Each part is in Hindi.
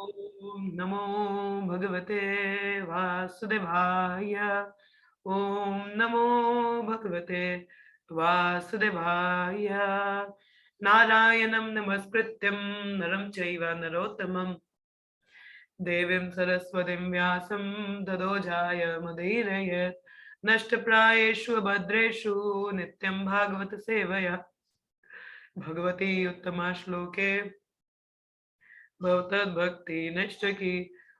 ओम नमो भगवते वासुदेवाय। ओम नमो भगवते वासुदेवाय। नारायणं नमस्कृत्यं नरं चैव नरोत्तमं देवीं सरस्वतीं व्यासं ततो जयमुदीरयेत्। नष्टप्रायेषु भद्रेषु नित्यं भागवत सेवया भगवती उत्तमा श्लोके भवतद्भक्ति नष्टकी।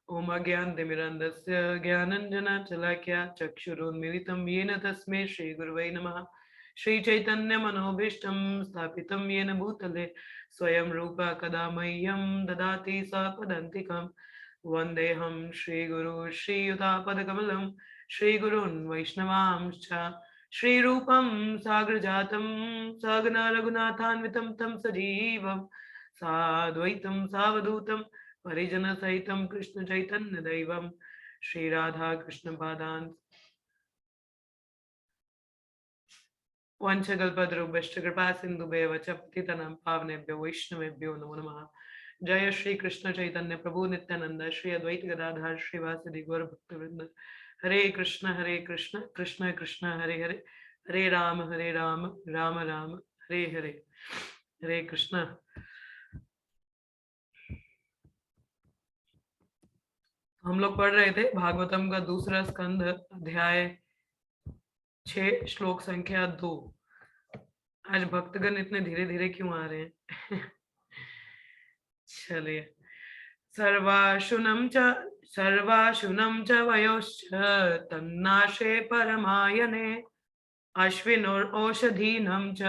ओम अज्ञानतिमिरन्धस्य ज्ञानाञ्जनशलाकया चक्षुरुन्मीलितं येन तस्मै श्रीगुरुवे नमः। श्रीचैतन्यमनोभीष्टं स्थापितं येन भूतले स्वयं रूपा कदा मह्यं ददाति स्वपदान्तिकं। वन्देऽहं श्रीगुरु श्रीयुतापदकमलं श्रीगुरून् वैष्णवांश्च श्रीरूपं साग्रजातं सहगना रघुनाथान्वितं तं सजीवम् साद्वैतं सावधूतं परिजनसहितं कृष्ण चैतन्य दैवं श्री राधा कृष्ण पादान् वंशकल्पतरुभ्यश्च कृपा सिन्धुभ्येव च पतितनां पावनेभ्यो वैष्णवेभ्यो नमो नमः। जय श्री कृष्ण चैतन्य प्रभु नित्यानंद श्री अद्वैत गदाधर श्रीवासदि गौर भक्तवृंद। हरे कृष्ण कृष्ण कृष्ण हरे हरे, हरे राम राम राम हरे हरे। हरे कृष्ण। हम लोग पढ़ रहे थे भागवतम का दूसरा स्कंध अध्याय 6 श्लोक संख्या 2। आज भक्तगण इतने धीरे धीरे क्यों आ रहे हैं? चलिए। सर्वाशुनं च वयोश्च तन्नाशे परमायने अश्विनोषधीनं च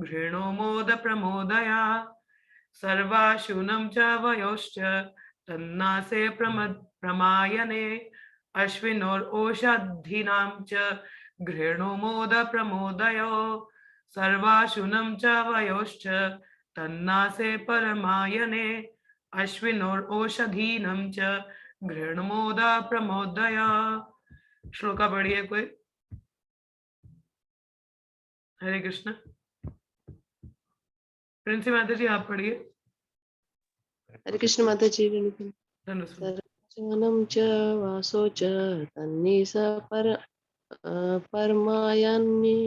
घृणो मोद प्रमोदया। सर्वाशुनं च वयोश्च तन्नासे प्रमायने अश्विनोषधीनां च घृणो मोद प्रमोदयो। सर्वाशुनं च वयोश्च तन्नासे परमायने अश्विनोषधीनं च घृणमोद प्रमोदया। श्लोका पढ़िए कोई। हरे कृष्ण। प्रिंसी माता जी आप पढ़िए। हरे कृष्ण माता जी। धन्यवाद। सर्वजनं च वासो च तन्निस परमायन्ये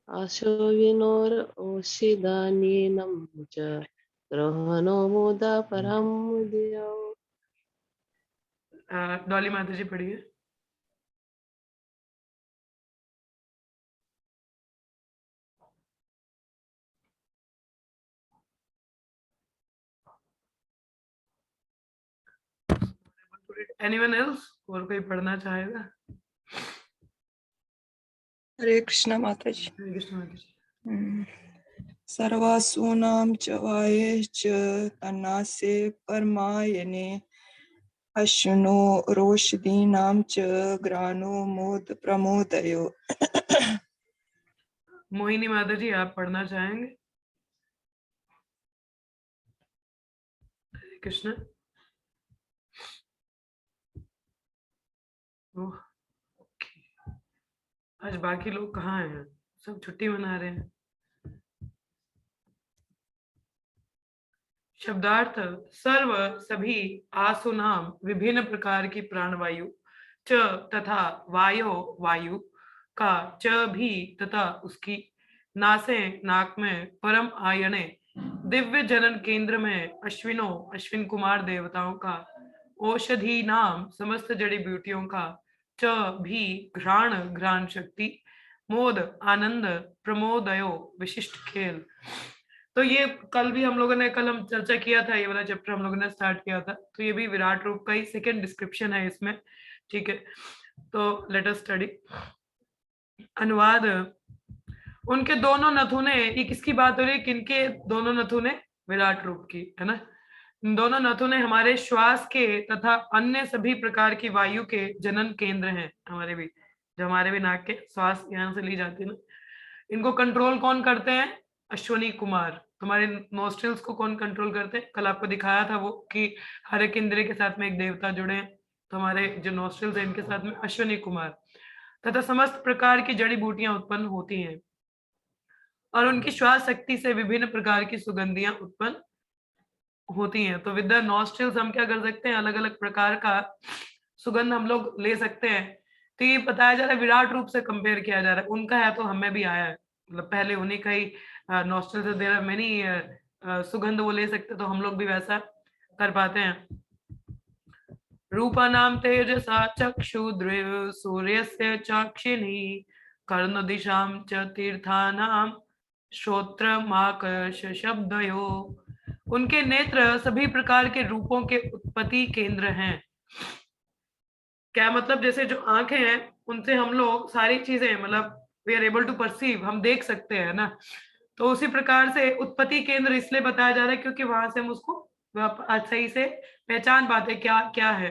आशो विनोर ओषिदानीनं च ग्रहणो मुदा परम मुदयो। डॉली माता जी पढ़िए। Anyone else? और कोई पढ़ना चाहेगा? हरे कृष्ण माता जी। हरे कृष्ण माता जी। सर्वासूनां च वायेश्च तन्नासे परमायने अश्विनो रोषधीनां च ग्रानो मोद प्रमोदयो। मोहिनी माता जी आप पढ़ना चाहेंगे? हरे कृष्ण। आज बाकी लोग कहाँ हैं? सब छुट्टी मना रहे हैं। शब्दार्थ सर्व सभी आसुनाम विभिन्न प्रकार की प्राणवायु च तथा वायु का च भी तथा उसकी नासे नाक में परम आयने दिव्य जनन केंद्र में अश्विन कुमार देवताओं का औषधि नाम समस्त जड़ी बूटियों का च भी घ्राण शक्ति मोद आनंद प्रमोदयो विशिष्ट खेल। तो ये कल भी हम लोगों ने हम चर्चा किया था, ये वाला चैप्टर हम लोगों ने स्टार्ट किया था। तो ये भी विराट रूप का ही सेकेंड डिस्क्रिप्शन है इसमें। ठीक है, तो लेट अस स्टडी। अनुवाद। उनके दोनों नथुने, ये किसकी बात हो रही है? किनके दोनों नथुने? विराट रूप की, है ना। दोनों नथुने हमारे श्वास के तथा अन्य सभी प्रकार की वायु के जनन केंद्र हैं। हमारे भी, जो हमारे भी नाक के श्वास यहाँ से ली जाती है ना, इनको कंट्रोल कौन करते हैं? अश्वनी कुमार। तुम्हारे नोस्ट्रिल्स को कौन कंट्रोल करते हैं? कल आपको दिखाया था वो कि हर एक इंद्रिय के साथ में एक देवता जुड़े हैं। तो हमारे जो नोस्ट्रिल्स है इनके साथ में अश्वनी कुमार तथा समस्त प्रकार की जड़ी बूटियां उत्पन्न होती हैं और उनकी श्वास शक्ति से विभिन्न प्रकार की सुगंधियां उत्पन्न होती हैं। तो विद द नॉस्ट्रिल्स हम क्या कर सकते हैं, अलग अलग प्रकार का सुगंध हम लोग ले सकते हैं। तो ये बताया जा रहा है, विराट रूप से कंपेयर किया जा रहा है, उनका है तो हमें भी आया है, मतलब पहले उन्हीं का ही नॉस्ट्रिल से देर मैनी सुगंध वो ले सकते, तो हम लोग भी वैसा कर पाते हैं। रूपानां तेजसा चक्षुद्रव सूर्यस्य चाक्षिणी कर्णदिशां च तीर्थानां श्रोत्रमाकर्ष शब्दयो। उनके नेत्र सभी प्रकार के रूपों के उत्पत्ति केंद्र हैं। क्या मतलब, जैसे जो आंखें हैं उनसे हम लोग सारी चीजें, मतलब we are able to perceive, हम देख सकते हैं ना, तो उसी प्रकार से उत्पत्ति केंद्र इसलिए बताया जा रहा है क्योंकि वहां से हम उसको सही से पहचान पाते क्या क्या है।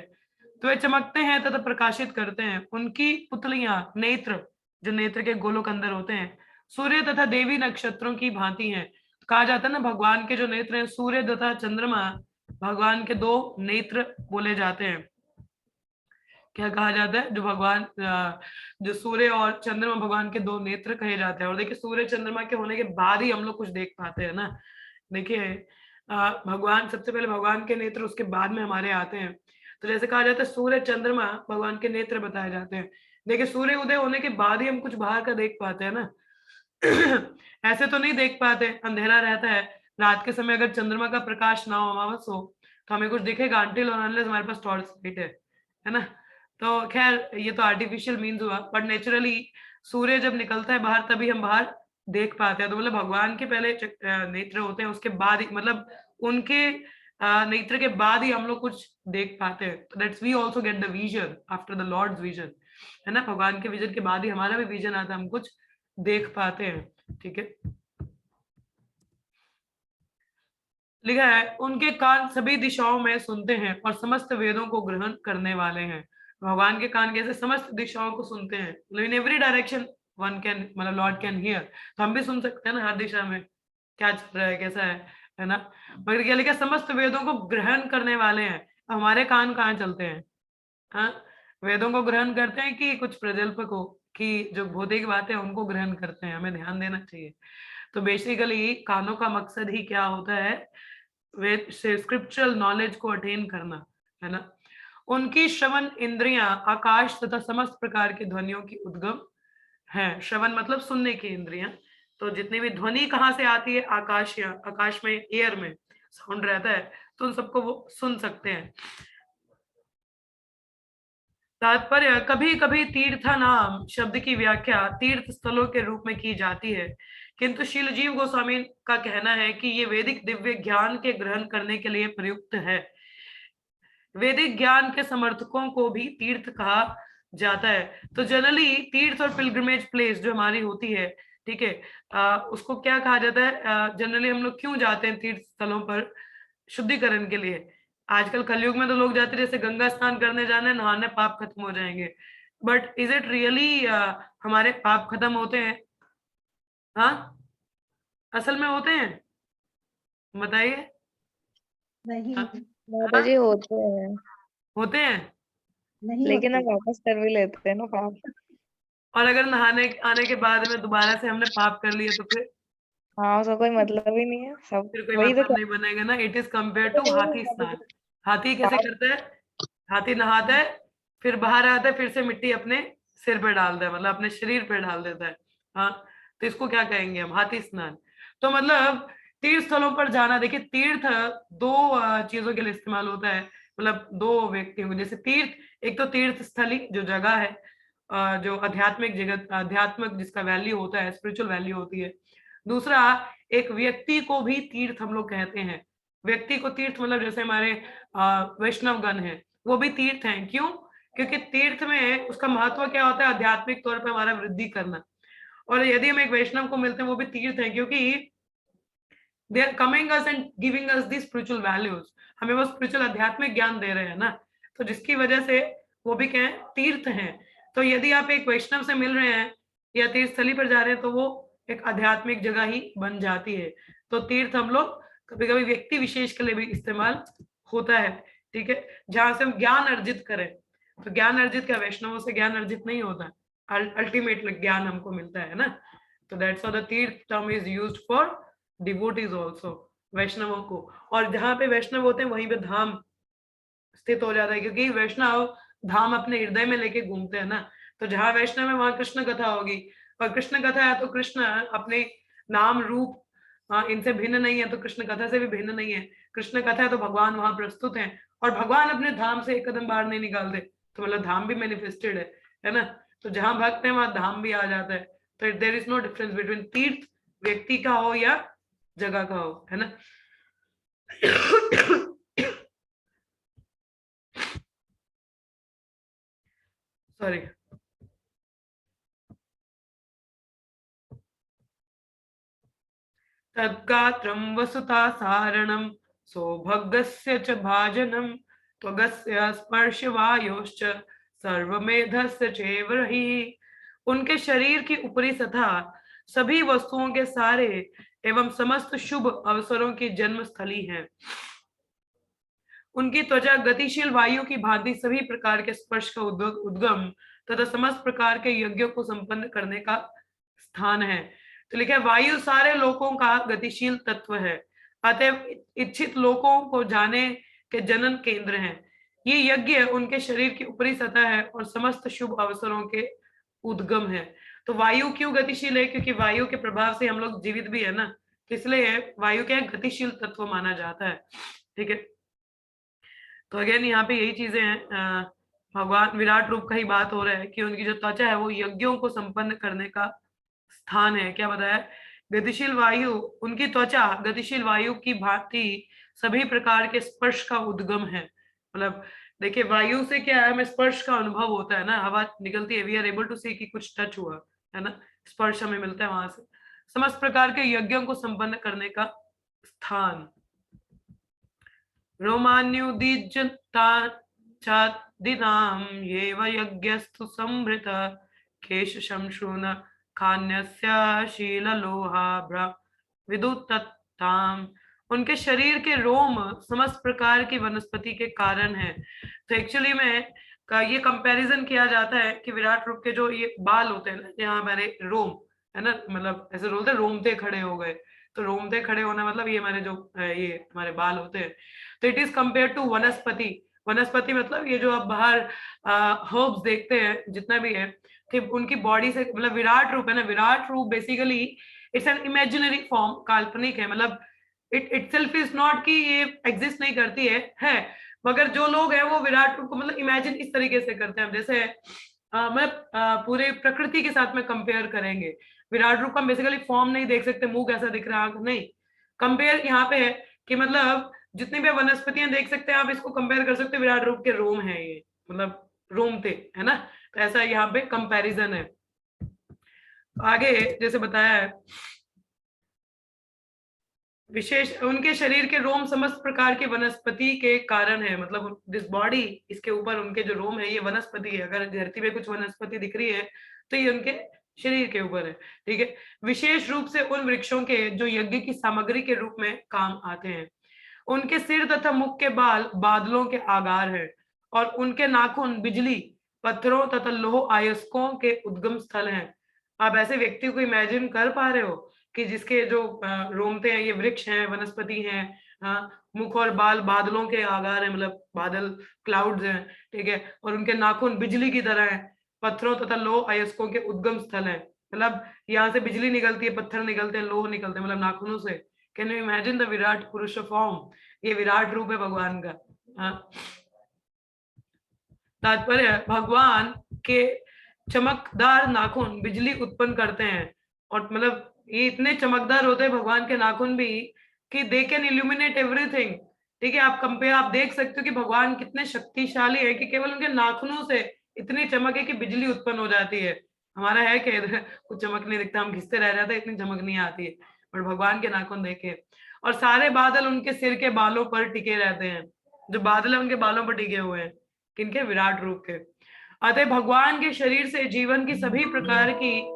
तो वे चमकते हैं तथा प्रकाशित करते हैं। उनकी पुतलियां नेत्र, जो नेत्र के गोलों अंदर होते हैं, सूर्य तथा देवी नक्षत्रों की भांति हैं। कहा जाता है ना, भगवान के जो नेत्र हैं, सूर्य तथा चंद्रमा भगवान के दो नेत्र बोले जाते हैं। क्या कहा जाता है, जो भगवान जो सूर्य और चंद्रमा भगवान के दो नेत्र कहे जाते हैं। और देखिए, सूर्य चंद्रमा के होने के बाद ही हम लोग कुछ देख पाते हैं ना। देखिए, भगवान सबसे पहले भगवान के नेत्र, उसके बाद में हमारे आते हैं। तो जैसे कहा जाता है सूर्य चंद्रमा भगवान के नेत्र बताए जाते हैं। देखिए, सूर्य उदय होने के बाद ही हम कुछ बाहर का देख पाते हैं ना। ऐसे तो नहीं देख पाते, अंधेरा रहता है। रात के समय अगर चंद्रमा का प्रकाश ना हो, अमावस हो, तो हमें कुछ दिखेगा अनटिल और अनलेस हमारे पास टॉर्च लाइट है ना। तो खैर, ये तो आर्टिफिशियल मीन्स हुआ, बट नेचुरली सूर्य जब निकलता है बाहर तभी हम बाहर देख पाते हैं। तो मतलब भगवान के पहले नेत्र होते हैं, उसके बाद ही, मतलब उनके नेत्र के बाद ही हम लोग कुछ देख पाते हैं। तो that's we also get the vision after the Lord's vision, है ना। भगवान के विजन के बाद ही हमारा भी विजन आता है, हम कुछ देख पाते हैं। ठीक है, लिखा है, उनके कान सभी दिशाओं में सुनते हैं और समस्त वेदों को ग्रहण करने वाले हैं। भगवान के कान कैसे, समस्त दिशाओं को सुनते हैं, मतलब in every direction one can, मतलब लॉर्ड कैन हियर। तो हम भी सुन सकते हैं ना, हर दिशा में क्या चल रहा है, कैसा है ना। मगर क्या लिखा, समस्त वेदों को ग्रहण करने वाले हैं। हमारे कान कहाँ चलते हैं, हाँ, वेदों को ग्रहण करते हैं कि कुछ प्रजल्पकों की जो भौतिक बातें उनको ग्रहण करते हैं, हमें ध्यान देना चाहिए। तो बेसिकली कानों का मकसद ही क्या होता है, वेद से स्क्रिप्चरल नॉलेज को अटेन करना, है ना। उनकी श्रवण इंद्रियां आकाश तथा समस्त प्रकार की ध्वनियों की उद्गम है। श्रवण मतलब सुनने की इंद्रियां, तो जितनी भी ध्वनि कहाँ से आती है, आकाश, या आकाश में एयर में साउंड रहता है, तो उन सबको वो सुन सकते हैं। तात्पर्य, कभी कभी तीर्थ नाम शब्द की व्याख्या तीर्थ स्थलों के रूप में की जाती है, किंतु शीलजीव गोस्वामी का कहना है कि ये वैदिक दिव्य ज्ञान के ग्रहण करने के लिए प्रयुक्त है। वैदिक ज्ञान के समर्थकों को भी तीर्थ कहा जाता है। तो जनरली तीर्थ और पिलग्रिमेज प्लेस जो हमारी होती है, ठीक है, उसको क्या कहा जाता है, जनरली हम लोग क्यों जाते हैं तीर्थ स्थलों पर, शुद्धिकरण के लिए। आजकल कलयुग में तो लोग जाते हैं जैसे गंगा स्नान करने जाना है, नहाने पाप खत्म हो जाएंगे, बट इज इट रियली हमारे पाप खत्म होते हैं? हाँ, असल में होते हैं, बताइए। नहीं, हाँ, माता जी होते हैं, होते हैं। नहीं लेकिन हम होते। वापस कर भी लेते हैं ना पाप। और अगर नहाने आने के बाद में दोबारा से हमने पाप कर लिए तो हाँ, उसका कोई मतलब ही नहीं है, सब फिर कोई वही तो मतलब नहीं बनेगा ना। इट इज कंपेयर टू हाथी स्नान। हाथी कैसे पाप। करता है, हाथी नहाता है, फिर बाहर आता है, फिर से मिट्टी अपने सिर पे डालता है, मतलब अपने शरीर पे डाल देता है। हाँ, तो इसको क्या कहेंगे हम, हाथी स्नान। तो मतलब तीर्थ स्थलों पर जाना, देखिए तीर्थ दो चीजों के लिए इस्तेमाल होता है, मतलब दो व्यक्तियों को। जैसे तीर्थ, एक तो तीर्थ स्थली जो जगह है, जो आध्यात्मिक जगत, आध्यात्मिक जिसका वैल्यू होता है, स्पिरिचुअल वैल्यू होती है। दूसरा, एक व्यक्ति को भी तीर्थ हम लोग कहते हैं। व्यक्ति को तीर्थ मतलब जैसे हमारे वैष्णव गण है, वो भी तीर्थ हैं। क्यों? क्योंकि तीर्थ में उसका महत्व क्या होता है, आध्यात्मिक तौर पर हमारा वृद्धि करना। और यदि हम एक वैष्णव को मिलते हैं, वो भी तीर्थ है, क्योंकि they are coming us and giving us the spiritual values, हमें वो स्पिरिचुअल आध्यात्मिक ज्ञान दे रहे हैं ना, तो जिसकी वजह से वो भी क्या है, तीर्थ हैं। तो यदि आप एक वैष्णव से मिल रहे हैं या तीर्थ स्थली पर जा रहे हैं, तो वो एक आध्यात्मिक जगह ही बन जाती है। तो तीर्थ हम लोग कभी कभी व्यक्ति विशेष के लिए भी इस्तेमाल होता है, ठीक है, जहां से हम ज्ञान अर्जित करें। तो ज्ञान अर्जित क्या, वैष्णवों से ज्ञान अर्जित नहीं होता, अल्टीमेट ज्ञान हमको मिलता है ना। तो दैट्स हाउ द तीर्थ term is used for devotees also, वैष्णवों को, और जहाँ पे वैष्णव होते हैं वहीं पे धाम स्थित हो जाता है, क्योंकि वैष्णव धाम अपने हृदय में लेके घूमते हैं ना। तो जहाँ वैष्णव है वहां कृष्ण कथा होगी, और कृष्ण कथा है तो कृष्ण अपने नाम रूप इनसे भिन्न नहीं है, तो कृष्ण कथा से भी भिन्न नहीं है। कृष्ण कथा है तो भगवान वहां प्रस्तुत है, और भगवान अपने धाम से एक कदम बाहर नहीं निकालते, तो मतलब धाम भी मैनिफेस्टेड है ना। तो जहां भक्त है वहां धाम भी आ जाता है। तो there is no difference between तीर्थ व्यक्ति का हो या जगह का हो, है ना। सॉरी। तद्गात्रं वसुता सारणं सौभगस्य च भाजनं त्वगस्य स्पर्शवायोश्च सर्वमेधस्य चेवरहि। उनके शरीर की ऊपरी सतह सभी वस्तुओं के सारे एवं समस्त शुभ अवसरों की जन्म स्थली है। उनकी त्वचा गतिशील वायु की भांति सभी प्रकार के स्पर्श का उद्गम तथा समस्त प्रकार के यज्ञों को संपन्न करने का स्थान है। तो लिखा है वायु सारे लोकों का गतिशील तत्व है, अतएव इच्छित लोकों को जाने के जनन केंद्र है। ये यज्ञ उनके शरीर की ऊपरी सतह है और समस्त शुभ अवसरों के उद्गम है। तो वायु क्यों गतिशील है? क्योंकि वायु के प्रभाव से हम लोग जीवित भी है ना, इसलिए वायु क्या गतिशील तत्व माना जाता है। ठीक है, तो अगेन यहाँ पे यही चीजें हैं। भगवान विराट रूप का ही बात हो रहा है कि उनकी जो त्वचा है वो यज्ञों को संपन्न करने का स्थान है। क्या बताया? गतिशील वायु, उनकी त्वचा गतिशील वायु की भांति सभी प्रकार के स्पर्श का उद्गम है। मतलब देखिए वायु से क्या है, हमें स्पर्श का अनुभव होता है ना, हवा निकलती है, वी आर एबल टू सी कि कुछ टच हुआ है ना, स्पर्श हमें मिलता है वहां से। समस्त प्रकार के यज्ञों को संपन्न करने का स्थान। रोमान्युदीज्यतादिनां येव यज्ञस्तु संभृत केशशंशून खान्यस्य शीललोहा विदुत्तताम्। उनके शरीर के रोम समस्त प्रकार की वनस्पति के कारण है। तो एक्चुअली में ये कंपैरिजन किया जाता है कि विराट रूप के जो ये बाल होते हैं ना, यहाँ हमारे रोम है ना, मतलब ऐसे बोलते हैं रोमते खड़े हो गए। तो रोमते खड़े होना मतलब ये हमारे जो ये हमारे बाल होते हैं। तो इट इज कंपेयर टू वनस्पति। वनस्पति मतलब ये जो आप बाहर हर्ब्स देखते हैं जितना भी है, कि उनकी बॉडी से, मतलब विराट रूप है ना, विराट रूप basically it's an imaginary form, काल्पनिक है। मतलब इट इटसेल्फ इज नॉट कि ये एग्जिस्ट नहीं करती है, मगर जो लोग हैं वो विराट रूप को मतलब इमेजिन इस तरीके से करते हैं। जैसे पूरे प्रकृति के साथ में कंपेयर करेंगे, विराट रूप का बेसिकली फॉर्म नहीं देख सकते, मुंह कैसा दिख रहा है नहीं। कंपेयर यहाँ पे है कि मतलब जितनी भी वनस्पतियां देख सकते हैं आप, इसको कंपेयर कर सकते हैं विराट रूप के रोम है ये, मतलब रोमते है ना। तो ऐसा यहाँ पे कंपैरिजन है। आगे जैसे बताया है, विशेष उनके शरीर के रोम समस्त प्रकार के वनस्पति के कारण है। मतलब दिस बॉडी, इसके ऊपर उनके जो रोम है ये वनस्पति है। अगर धरती पे कुछ वनस्पति दिख रही है तो ये उनके शरीर के ऊपर है। ठीक है, विशेष रूप से उन वृक्षों के जो यज्ञ की सामग्री के रूप में काम आते हैं। उनके सिर तथा मुख के बाल बादलों के आकार है, और उनके नाखून बिजली, पत्थरों तथा लोह अयस्कों के उद्गम स्थल हैं। आप ऐसे व्यक्ति को इमेजिन कर पा रहे हो कि जिसके जो रोमते हैं, ये वृक्ष हैं, वनस्पति हैं, मुख और बाल बादलों के आकार है, मतलब बादल क्लाउड्स हैं। ठीक है, और उनके नाखून बिजली की तरह है, पत्थरों तथा लोह अयस्कों के उद्गम स्थल है। मतलब यहाँ से बिजली निकलती है, पत्थर निकलते हैं, लोह निकलते हैं, मतलब नाखूनों से। Can you imagine the Virat पुरुष फॉर्म? ये विराट रूप है भगवान का। तात्पर्य भगवान के चमकदार नाखून बिजली उत्पन्न करते हैं, और मतलब ये इतने चमकदार होते हैं भगवान के नाखून भी कि दे कैन इल्यूमिनेट एवरीथिंग। ठीक है, आप देख सकते हो कि भगवान कितने शक्तिशाली है कि केवल उनके नाखूनों से इतनी चमक है कि बिजली उत्पन्न हो जाती है। हमारा है कि कुछ चमक नहीं दिखता, हम घिसते रह जाते, इतनी चमक नहीं आती है, पर भगवान के नाखून देखे। और सारे बादल उनके सिर के बालों पर टिके रहते हैं। जो बादल है उनके बालों पर टिके हुए हैं, किनके? विराट रूप के। अतः भगवान के शरीर से जीवन की सभी प्रकार की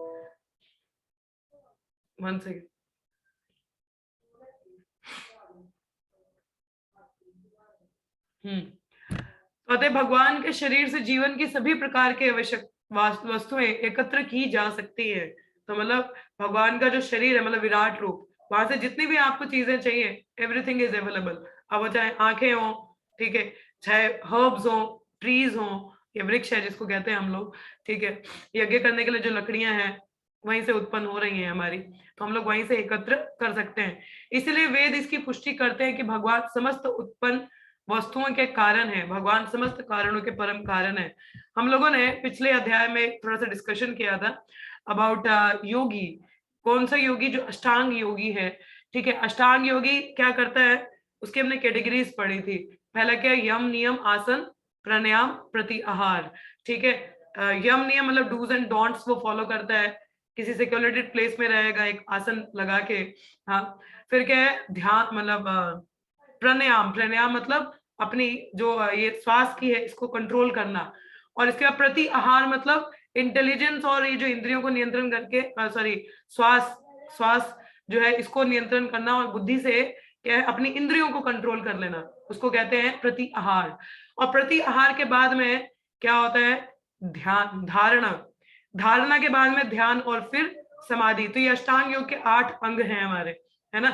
अतः भगवान के शरीर से जीवन की सभी प्रकार के आवश्यक वस्तुएं एकत्र की जा सकती है। तो मतलब भगवान का जो शरीर है, मतलब विराट रूप, वहां से जितनी भी आपको चीजें चाहिए, एवरीथिंग इज अवेलेबल। अब वो चाहे आंखें हो, ठीक है, चाहे हर्ब्स हो, ट्रीज हो, ये वृक्ष है जिसको कहते हैं हम लोग, ठीक है, यज्ञ करने के लिए जो लकड़ियां हैं वहीं से उत्पन्न हो रही हैं हमारी, तो हम लोग वहीं से एकत्र कर सकते हैं। इसलिए वेद इसकी पुष्टि करते हैं कि भगवान समस्त उत्पन्न वस्तुओं के कारण है, भगवान समस्त कारणों के परम कारण है। हम लोगों ने पिछले अध्याय में थोड़ा सा डिस्कशन किया था अबाउट योगी, कौन सा योगी, जो अष्टांग योगी है, ठीक है। अष्टांग योगी क्या करता है, उसकी हमने कैटेगरीज पढ़ी थी। पहला क्या, यम नियम आसन प्राणायाम प्रत्याहार, ठीक है। यम नियम मतलब डूज एंड डोंट्स वो फॉलो करता है, किसी सिक्योरिटेड प्लेस में रहेगा एक आसन लगा के। हाँ, फिर क्या है, ध्यान मतलब प्राणायाम, प्राणायाम मतलब अपनी जो ये श्वास की है इसको कंट्रोल करना। और इसके बाद प्रति आहार मतलब इंटेलिजेंस और ये जो इंद्रियों को नियंत्रण करके, सॉरी, श्वास श्वास जो है इसको नियंत्रण करना, और बुद्धि से क्या है अपनी इंद्रियों को कंट्रोल कर लेना, उसको कहते हैं प्रति आहार। और प्रति आहार के बाद में क्या होता है, ध्यान, धारणा, धारणा के बाद में ध्यान, और फिर समाधि। तो ये अष्टांग योग के 8 अंग हैं हमारे, है ना।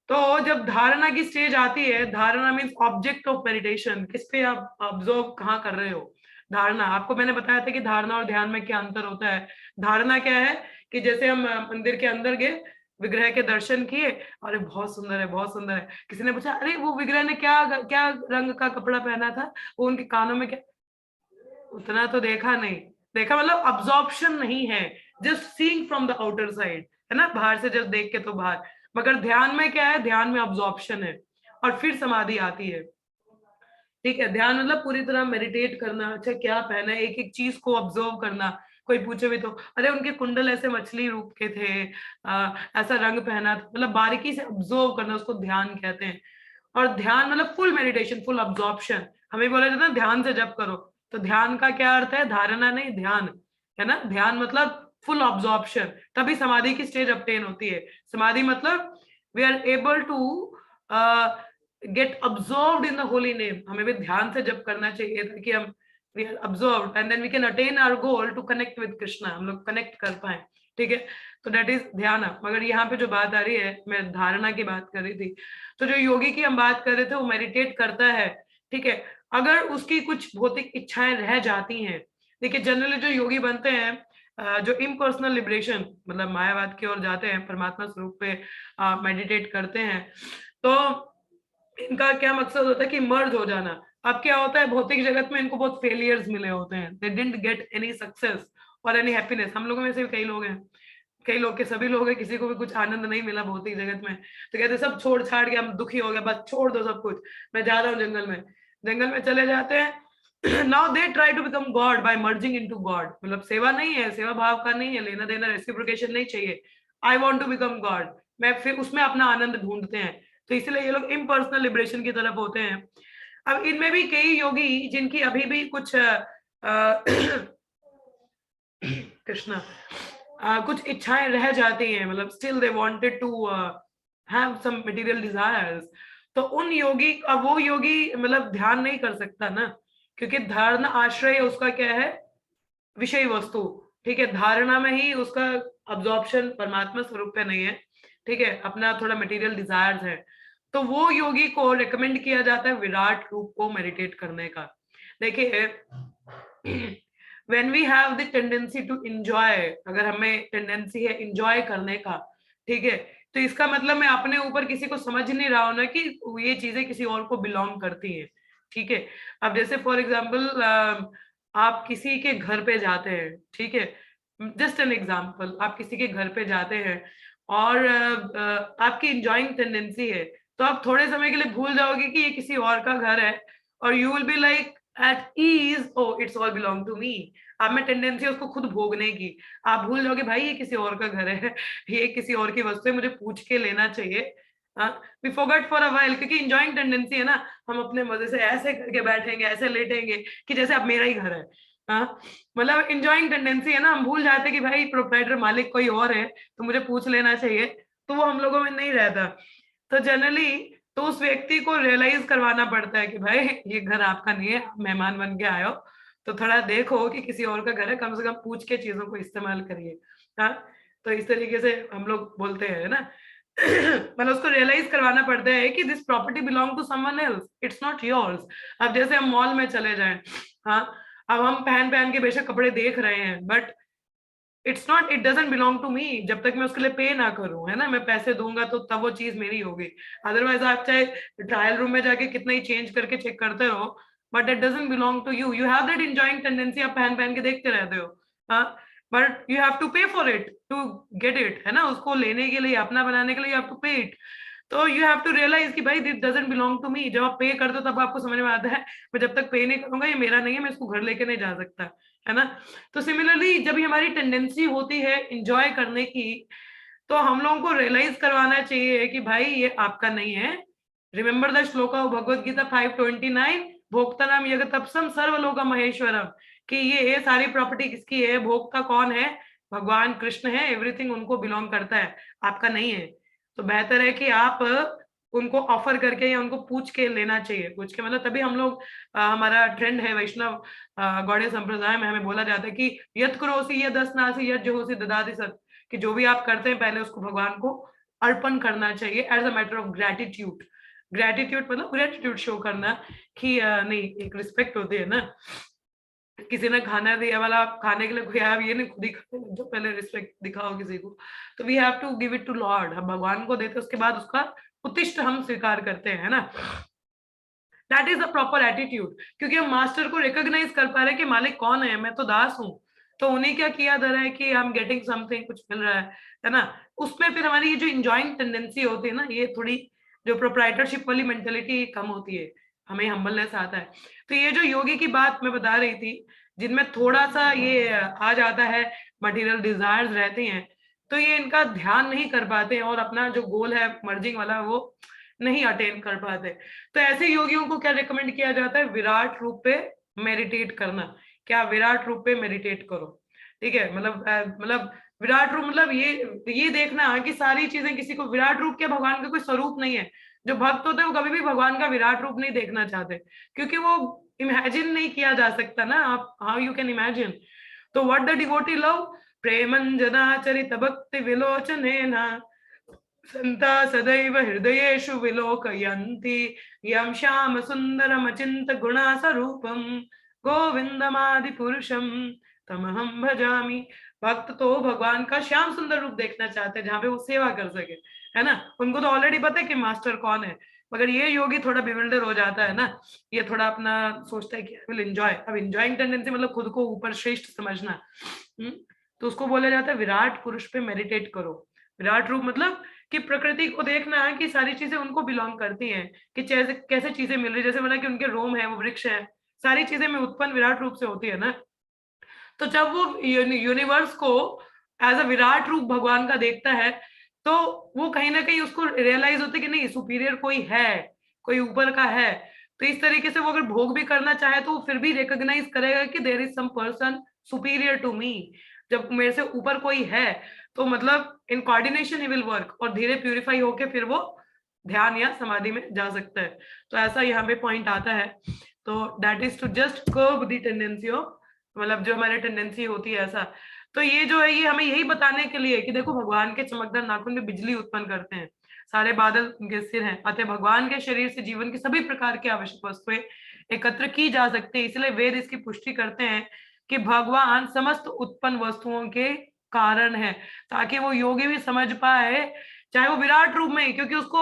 तो जब धारणा की स्टेज आती है, धारणा मीन्स ऑब्जेक्ट ऑफ मेडिटेशन, किस पे आप ऑब्जर्व कहाँ कर रहे हो। धारणा, आपको मैंने बताया था कि धारणा और ध्यान में क्या अंतर होता है। धारणा क्या है कि जैसे हम मंदिर के अंदर गए, विग्रह के दर्शन किए, अरे बहुत सुंदर है, बहुत सुंदर है, किसी ने पूछा अरे वो विग्रह ने क्या क्या रंग का कपड़ा पहना था, वो उनके कानों में क्या, उतना तो देखा नहीं, देखा मतलब अब्जॉर्प्शन नहीं है, just seeing from the outer side, है ना, बाहर से जस्ट देख के तो बाहर। मगर ध्यान में क्या है, ध्यान में अब्जॉर्प्शन है, और फिर समाधि आती है, ठीक है। ध्यान मतलब पूरी तरह मेडिटेट करना, अच्छा क्या पहना है, एक एक चीज को ऑब्जर्व करना। कोई पूछे भी तो अरे उनके कुंडल ऐसे मछली रूप के थे, ऐसा रंग पहना था, मतलब बारीकी से ऑब्जर्व करना, उसको ध्यान कहते हैं। और ध्यान मतलब फुल मेडिटेशन, फुल अब्जॉर्प्शन। हमें बोला जाता है ध्यान से जप करो, तो ध्यान का क्या अर्थ है, धारणा नहीं, ध्यान, है ना। ध्यान मतलब फुल ऑब्जॉर्प्शन, तभी समाधि की स्टेज ऑब्टेन होती है। समाधि मतलब we are able to get absorbed in the holy name. हमें भी ध्यान से जप करना चाहिए ताकि हम we are absorbed and then we can attain our goal to connect with Krishna, हम लोग कनेक्ट कर पाए, ठीक है। तो दैट इज ध्यान। मगर यहाँ पे जो बात आ रही है, मैं धारणा की बात कर रही थी, तो जो योगी की हम बात कर रहे थे वो मेडिटेट करता है, ठीक है। अगर उसकी कुछ भौतिक इच्छाएं रह जाती हैं, देखिए जनरली जो योगी बनते हैं, जो इम्पर्सनल लिबरेशन मतलब मायावाद की ओर जाते हैं, परमात्मा स्वरूप पे मेडिटेट करते हैं, तो इनका क्या मकसद होता है कि मर्ज हो जाना। अब क्या होता है, भौतिक जगत में इनको बहुत फेलियर्स मिले होते हैं, they didn't get any success और एनी हैप्पीनेस। हम लोगों में से भी कई लोग हैं, कई लोग के सभी लोग हैं, किसी को भी कुछ आनंद नहीं मिला भौतिक जगत में, तो कहते सब छोड़ छाड़ के हम दुखी हो गए, बस छोड़ दो सब कुछ, मैं जा रहा हूँ जंगल में। जंगल में चले जाते हैं, now they try to become God by merging into God. मतलब सेवा नहीं है, सेवा भाव का नहीं है, लेना देना रेसिप्रोकेशन नहीं चाहिए, I want to become God, मैं फिर उसमें अपना आनंद ढूंढते हैं। तो इसलिए ये लोग इम्पर्सनल लिबरेशन की तरफ होते हैं। अब इनमें भी कई योगी जिनकी अभी भी कुछ कृष्णा कुछ इच्छाएं रह जाती हैं, मतलब still they wanted to have some material desires, तो उन योगी, अब वो योगी मतलब ध्यान नहीं कर सकता ना, क्योंकि धारणा आश्रय उसका क्या है, विषय वस्तु, ठीक है। धारणा में ही उसका अब्जॉर्प्शन परमात्मा स्वरूप पे नहीं है, ठीक है, अपना थोड़ा मटेरियल डिजायर्स है। तो वो योगी को रेकमेंड किया जाता है विराट रूप को मेडिटेट करने का। देखिए when we have the tendency to enjoy, अगर हमें टेंडेंसी है इंजॉय करने का, ठीक है, तो इसका मतलब मैं अपने ऊपर किसी को समझ नहीं रहा हूं ना कि ये चीजें किसी और को बिलोंग करती हैं, ठीक है। अब जैसे फॉर एग्जांपल आप किसी के घर पे जाते हैं, ठीक है, जस्ट एन एग्जांपल, आप किसी के घर पे जाते हैं और आपकी इंजॉइंग टेंडेंसी है, तो आप थोड़े समय के लिए भूल जाओगे कि ये किसी और का घर है, और you will be like at ease, oh it's all belong to me. आप में टेंडेंसी है उसको खुद भोगने की, आप भूल जाओगे भाई ये किसी और का घर है, ये किसी और की वस्तु है, मुझे पूछ के लेना चाहिए। We forget for a while, क्योंकि इंजॉइंग टेंडेंसी है ना, हम अपने मजे से ऐसे करके बैठेंगे, ऐसे लेटेंगे कि जैसे अब मेरा ही घर है। मतलब इंजॉइंग टेंडेंसी है ना, हम भूल जाते कि भाई प्रोप्राइटर मालिक कोई और है, तो मुझे पूछ लेना चाहिए, तो वो हम लोगों में नहीं रहता। तो जनरली तो उस व्यक्ति को रियलाइज करवाना पड़ता है कि भाई ये घर आपका नहीं है, मेहमान बन के आयो, तो थोड़ा देखो कि किसी और का घर है, कम से कम पूछ के चीजों को इस्तेमाल करिए। हाँ, तो इस तरीके से हम लोग बोलते हैं ना। मतलब उसको रियलाइज करवाना पड़ता है कि this property belong to someone else, it's not yours. अब जैसे हम मॉल में चले जाएं, हाँ, अब हम पहन पहन के बेशक कपड़े देख रहे हैं, but it's not, it doesn't belong to me जब तक मैं उसके लिए पे ना करूं, है ना। मैं पैसे दूंगा तो तब वो चीज मेरी होगी। अदरवाइज आप चाहे ट्रायल रूम में जाके कितना ही चेंज करके चेक करते रहो, but it doesn't belong to you. You have that enjoying tendency, आप पहन पहन के देखते रहते हो, हाँ, but you have to pay for it to get it, है ना। उसको लेने के लिए, अपना बनाने के लिए you have to pay it. तो यू हैव टू रियलाइज कि भाई this doesn't belong to me. जब आप पे करते हो तब आपको समझ में आता है मैं जब तक पे नहीं करूंगा ये मेरा नहीं है, मैं इसको घर लेके नहीं जा सकता, है ना। तो सिमिलरली जब ये हमारी टेंडेंसी होती है एंजॉय करने की, तो हम लोगों को रियलाइज करवाना चाहिए कि भाई ये आपका नहीं है। Remember the shloka of Bhagavad Gita 5:29, भोक्तानाम यगतप्सम सर्वलोका महेश्वरम, कि ये सारी प्रॉपर्टी किसकी है, भोक्ता कौन है, भगवान कृष्ण है, एवरीथिंग उनको बिलोंग करता है, आपका नहीं है। तो बेहतर है कि आप उनको ऑफर करके या उनको पूछ के लेना चाहिए। पूछ के मतलब तभी हम लोग, हमारा ट्रेंड है वैष्णव गौड़ीय संप्रदाय में, हमें बोला जाता है कि यत करोसी यद अस्नासी यद जोहोसी ददाति सत, कि जो भी आप करते हैं पहले उसको भगवान को अर्पण करना चाहिए as a matter of gratitude. Gratitude मतलब ग्रेटिट्यूड शो करना कि नहीं, एक रिस्पेक्ट होती है ना। किसी ने खाना दिया वाला, खाने के लिए कोई आया, ये नहीं खुद ही खाने लग जाओ, पहले रिस्पेक्ट दिखाओ किसी को। तो we have to give it to Lord, हम भगवान को देते उसके बाद उसका उत्तिष्ठ हम स्वीकार करते हैं, ना। That is the proper attitude, क्योंकि हम मास्टर को रिकॉग्नाइज कर पा रहे हैं कि मालिक कौन है, मैं तो दास हूँ। तो उन्हें क्या किया जा रहा है कि हम गेटिंग समथिंग, कुछ मिल रहा है ना। उसमें फिर हमारी ये जो इंजॉइंग टेंडेंसी होती है ना, ये थोड़ी जो प्रोप्राइटरशिप वाली मेंटेलिटी कम होती है, हमें हम्बलनेस आता है। तो ये जो योगी की बात मैं बता रही थी, जिनमें थोड़ा सा ये आ जाता है, मटेरियल डिजायर्स रहते हैं, तो ये इनका ध्यान नहीं कर पाते हैं और अपना जो गोल है मर्जिंग वाला वो नहीं अटेन कर पाते। तो ऐसे योगियों को क्या रिकमेंड किया जाता है, विराट रूप पे मेडिटेट करना। क्या विराट रूप पे मेडिटेट करो, ठीक है। मतलब विराट रूप मतलब ये देखना कि सारी चीजें किसी को, विराट रूप क्या भगवान का कोई स्वरूप नहीं है। जो भक्त होते हैं वो कभी भी भगवान का विराट रूप नहीं देखना चाहते, क्योंकि वो इमेजिन नहीं किया जा सकता ना, आप हाउ यू कैन इमेजिन। तो व्हाट द डिवोटी लव, प्रेमंजनाचरित भक्ति विलोचनेन संता सदैव हृदयेषु विलोकयन्ति यं श्याम सुंदरम अचिंत गुणास्वरूपम गोविंदमादि पुरुषम तमहम भजामि। भक्त तो भगवान का श्याम सुंदर रूप देखना चाहते हैं जहां पे वो सेवा कर सके, है ना। उनको तो ऑलरेडी पता है कि मास्टर कौन है, मगर ये योगी थोड़ा बिविल्डर हो जाता है ना। ये थोड़ा अपना सोचता है कि आई विल एंजॉय। अब एंजॉइंग टेंडेंसी मतलब खुद को ऊपर श्रेष्ठ समझना। तो उसको बोला जाता है विराट पुरुष पे मेडिटेट करो। विराट रूप मतलब कि प्रकृति को देखना है कि सारी चीजें उनको बिलोंग करती हैं, कि कैसे कैसे चीजें मिल रही है। जैसे बोला कि उनके रोम है, वो वृक्ष है, सारी चीजें में उत्पन्न विराट रूप से होती है ना। तो जब वो यूनिवर्स को एज अ विराट रूप भगवान का देखता है, तो वो कहीं ना कहीं उसको रियलाइज होता है कि नहीं, सुपीरियर कोई है, कोई ऊपर का है। तो इस तरीके से वो अगर भोग भी करना चाहे तो वो फिर भी रिकॉग्नाइज करेगा कि there is some person superior to me. जब मेरे से ऊपर कोई है तो मतलब in coordination he will work, और धीरे प्यूरिफाई होके फिर वो ध्यान या समाधि में जा सकता है। तो ऐसा यहाँ पे पॉइंट आता है। तो that is to just curb the tendency of, मतलब जो हमारी टेंडेंसी होती है ऐसा। तो ये जो है, ये हमें यही बताने के लिए कि देखो भगवान के चमकदार नाखून में बिजली उत्पन्न करते हैं, सारे बादल उनके सिर हैं, अतः भगवान के शरीर से जीवन की सभी प्रकार की आवश्यक वस्तुएं एकत्र की जा सकती है। इसलिए वेद इसकी पुष्टि करते हैं कि भगवान समस्त उत्पन्न वस्तुओं के कारण है, ताकि वो योगी भी समझ पाए, चाहे वो विराट रूप में, क्योंकि उसको,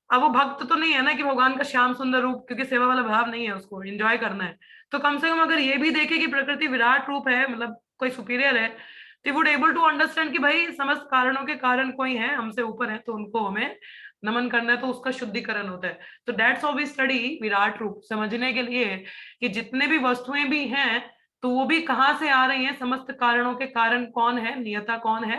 अब वो भक्त तो नहीं है ना कि भगवान का श्याम सुंदर रूप, क्योंकि सेवा वाला भाव नहीं है, उसको एंजॉय करना है। तो कम से कम अगर ये भी देखे कि प्रकृति विराट रूप है, मतलब कोई सुपीरियर है, तो वुड एबल टू अंडरस्टैंड कि भाई समस्त कारणों के कारण कोई है, हमसे ऊपर है, तो उनको हमें नमन करना है, तो उसका शुद्धिकरण होता है। तो दैट्स हाउ वी स्टडी विराट रूप, समझने के लिए कि जितने भी वस्तुएं भी हैं तो वो भी कहाँ से आ रही हैं, समस्त कारणों के कारण कौन है, नियता कौन है,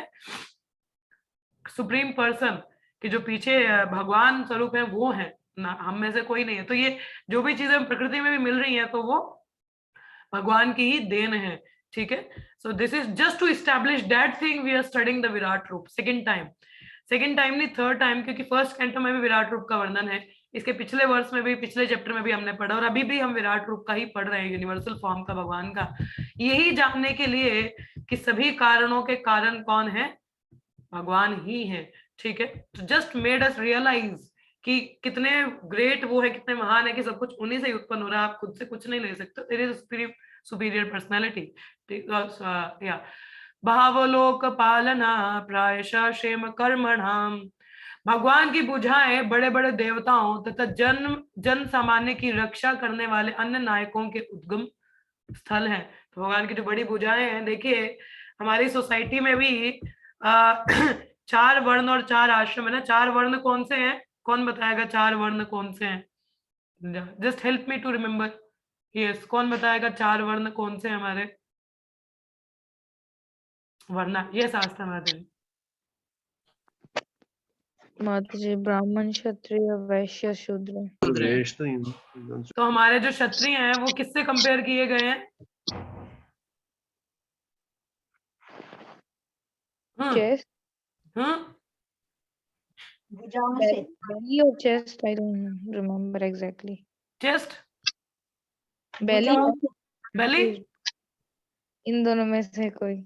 सुप्रीम पर्सन, कि जो पीछे भगवान स्वरूप है वो है ना, हम में से कोई नहीं है। तो ये जो भी चीजें प्रकृति में भी मिल रही हैं तो वो भगवान की ही देन है, ठीक है। So this is just to establish that thing we are studying the विराट रूप सेकंड टाइम नहीं, थर्ड टाइम, क्योंकि फर्स्ट कैंटो में भी विराट रूप का वर्णन है, इसके पिछले वर्ष में भी, पिछले चैप्टर में भी हमने पढ़ा, और अभी भी हम विराट रूप का ही पढ़ रहे हैं, यूनिवर्सल फॉर्म का भगवान का, यही जानने के लिए कि सभी कारणों के कारण कौन है, भगवान ही है। ठीक है, तो जस्ट मेड अस रियलाइज कि कितने ग्रेट वो है, कितने महान है, कि सब कुछ उन्हीं से ही उत्पन्न हो रहा है, आप खुद से कुछ नहीं ले सकते, देयर इज सुपीरियर पर्सनालिटी। या भावलोक पालना प्रायशः क्षेम कर्मणाम, भगवान की बुझाएं बड़े बड़े देवताओं तथा जन सामान्य की रक्षा करने वाले अन्य नायकों के उद्गम स्थल है। तो भगवान की जो बड़ी भुजाएं हैं, देखिए हमारी सोसाइटी में भी आ, 4 वर्ण और 4 आश्रम है ना। 4 वर्ण कौन से हैं, कौन बताएगा 4 वर्ण कौन से हैं? Just help me to remember. Yes, कौन बताएगा 4 वर्ण कौन से हैं हमारे? वरना यस आस्था माता जी। माता जी, ब्राह्मण, क्षत्रिय, वैश्य, शूद्र। तो हमारे जो क्षत्रिय हैं वो किससे कंपेयर किए गए हैं? चेस्ट, भुजाओं से। belly or chest, I don't remember exactly. Chest, belly भुजाओं है, से। बेली। इन दोनों में से कोई।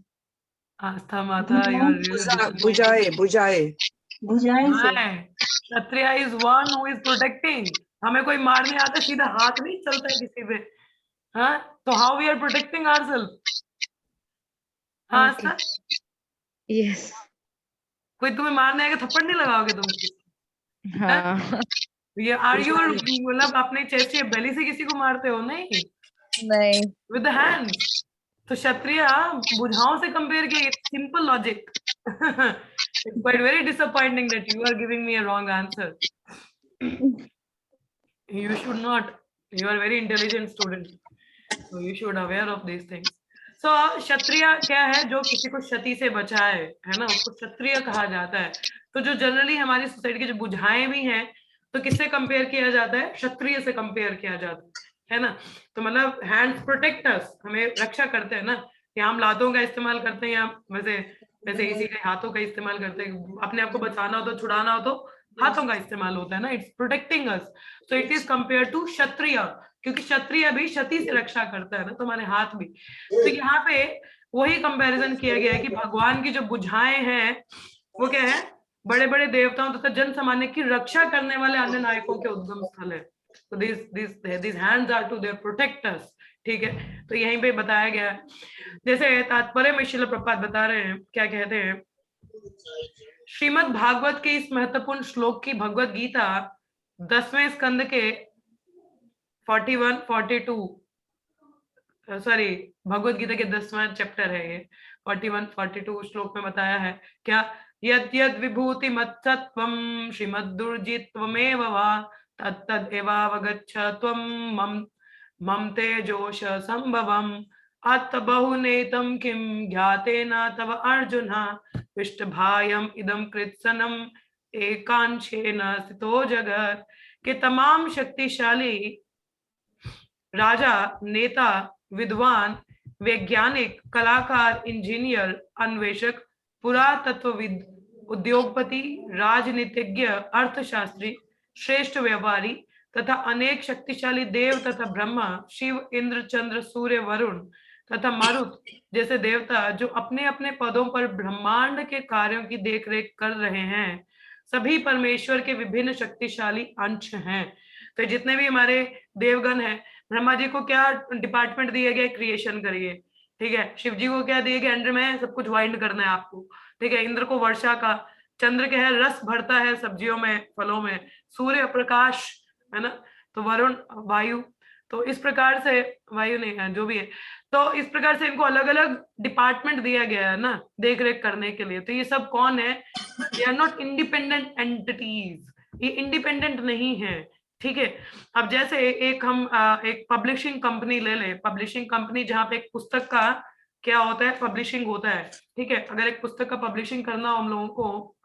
आस्था माता, यू आर रियली बुझाए बुझाए भुजाएं से। Kshatriya is one who is protecting. हमें कोई मारने आता, सीधा हाथ नहीं चलता है किसी पे। हाँ, तो how we are protecting ourselves? हाँ आस्था, यस। कोई तुम्हें मारने आएगा, थप्पड़ नहीं लगाओगे तुम किसी? हाँ। ये आर यू, मतलब अपने चेस्ट या बेली से किसी को मारते हो? नहीं, नहीं। With the hands. तो क्षत्रिय बुझाओं से कंपेयर किया, simple logic. It's quite very disappointing that you are giving me a wrong answer. You should not, you are very intelligent student, so you should aware of these things. So क्षत्रिय क्या है? जो किसी को क्षति से बचाए, है ना, उसको क्षत्रिय कहा जाता है। तो जो जनरली हमारी सोसाइटी की जो बुझाएं भी हैं, तो किससे कंपेयर किया जाता है? क्षत्रिय से कंपेयर किया जाता है ना। तो मतलब हैंड्स प्रोटेक्ट अस, हमें रक्षा करते हैं ना। या हम लातों का इस्तेमाल करते हैं, या वैसे वैसे इसी के हाथों का इस्तेमाल करते हैं। अपने आप को बचाना हो तो, छुड़ाना हो तो हाथों का इस्तेमाल होता है ना। It's protecting us, so it is compare to kshatriya, क्योंकि क्षत्रिय भी क्षति से रक्षा करता है ना, तुम्हारे हाथ भी। तो यहाँ पे वही कंपैरिजन किया गया है कि भगवान की जो बुझाएं हैं वो क्या है? बड़े बड़े देवताओं तथा जन सामान्य की रक्षा करने वाले अन्य नायकों के उद्गम स्थल है। तो these hands are to their protectors, ठीक है। तो यहीं पे बताया गया है। जैसे तात्पर्य में श्रील प्रभुपाद बता रहे हैं, क्या कहते हैं? श्रीमद् भागवत के इस महत्वपूर्ण श्लोक की भगवत गीता 10वें स्कंद के 41, 42, सॉरी, भगवत गीता के 10वां चैप्टर है ये, 41, 42 श्लोक में बताया है क्या? यद यद विभूति मत्सत्वम श्रीमद्दुर्जित्वमेव वा तत्तद एवावगच्छ त्वं मम तेजोष संभवम् अत बहुनेतम किम ज्ञातेन तव अर्जुन पृष्ठभायम इदम कृत्सनम एकांशेन स्थितो जगत, के तमाम शक्तिशाली राजा, नेता, विद्वान, वैज्ञानिक, कलाकार, इंजीनियर, अन्वेषक, पुरातत्वविद, उद्योगपति, राजनीतिज्ञ, अर्थशास्त्री, श्रेष्ठ व्यापारी तथा अनेक शक्तिशाली देव तथा ब्रह्मा, शिव, इंद्र, चंद्र, सूर्य, वरुण तथा मारुत जैसे देवता जो अपने अपने पदों पर ब्रह्मांड के कार्यों की देखरेख कर रहे हैं, सभी परमेश्वर के विभिन्न शक्तिशाली अंश हैं। तो जितने भी हमारे देवगण हैं, ब्रह्मा जी को क्या डिपार्टमेंट दिया गया? क्रिएशन करिए, ठीक है। शिव जी को क्या दिया गया? अंडर में सब कुछ वाइंड करना है आपको, ठीक है। इंद्र को वर्षा का, चंद्र के है रस भरता है सब्जियों में, फलों में, सूर्य प्रकाश, है ना। तो वरुण वायु, तो इस प्रकार से, वायु नहीं है जो भी है, तो इस प्रकार से इनको अलग अलग डिपार्टमेंट दिया गया है ना, देख रेख करने के लिए। तो ये सब कौन है? They are not independent entities, ये इंडिपेंडेंट नहीं है, ठीक है। अब जैसे एक हम एक पब्लिशिंग कंपनी ले ले, पब्लिशिंग कंपनी जहाँ पे एक पुस्तक का क्या होता है? पब्लिशिंग होता है, ठीक है। अगर एक पुस्तक का पब्लिशिंग करना हो हम लोगों को,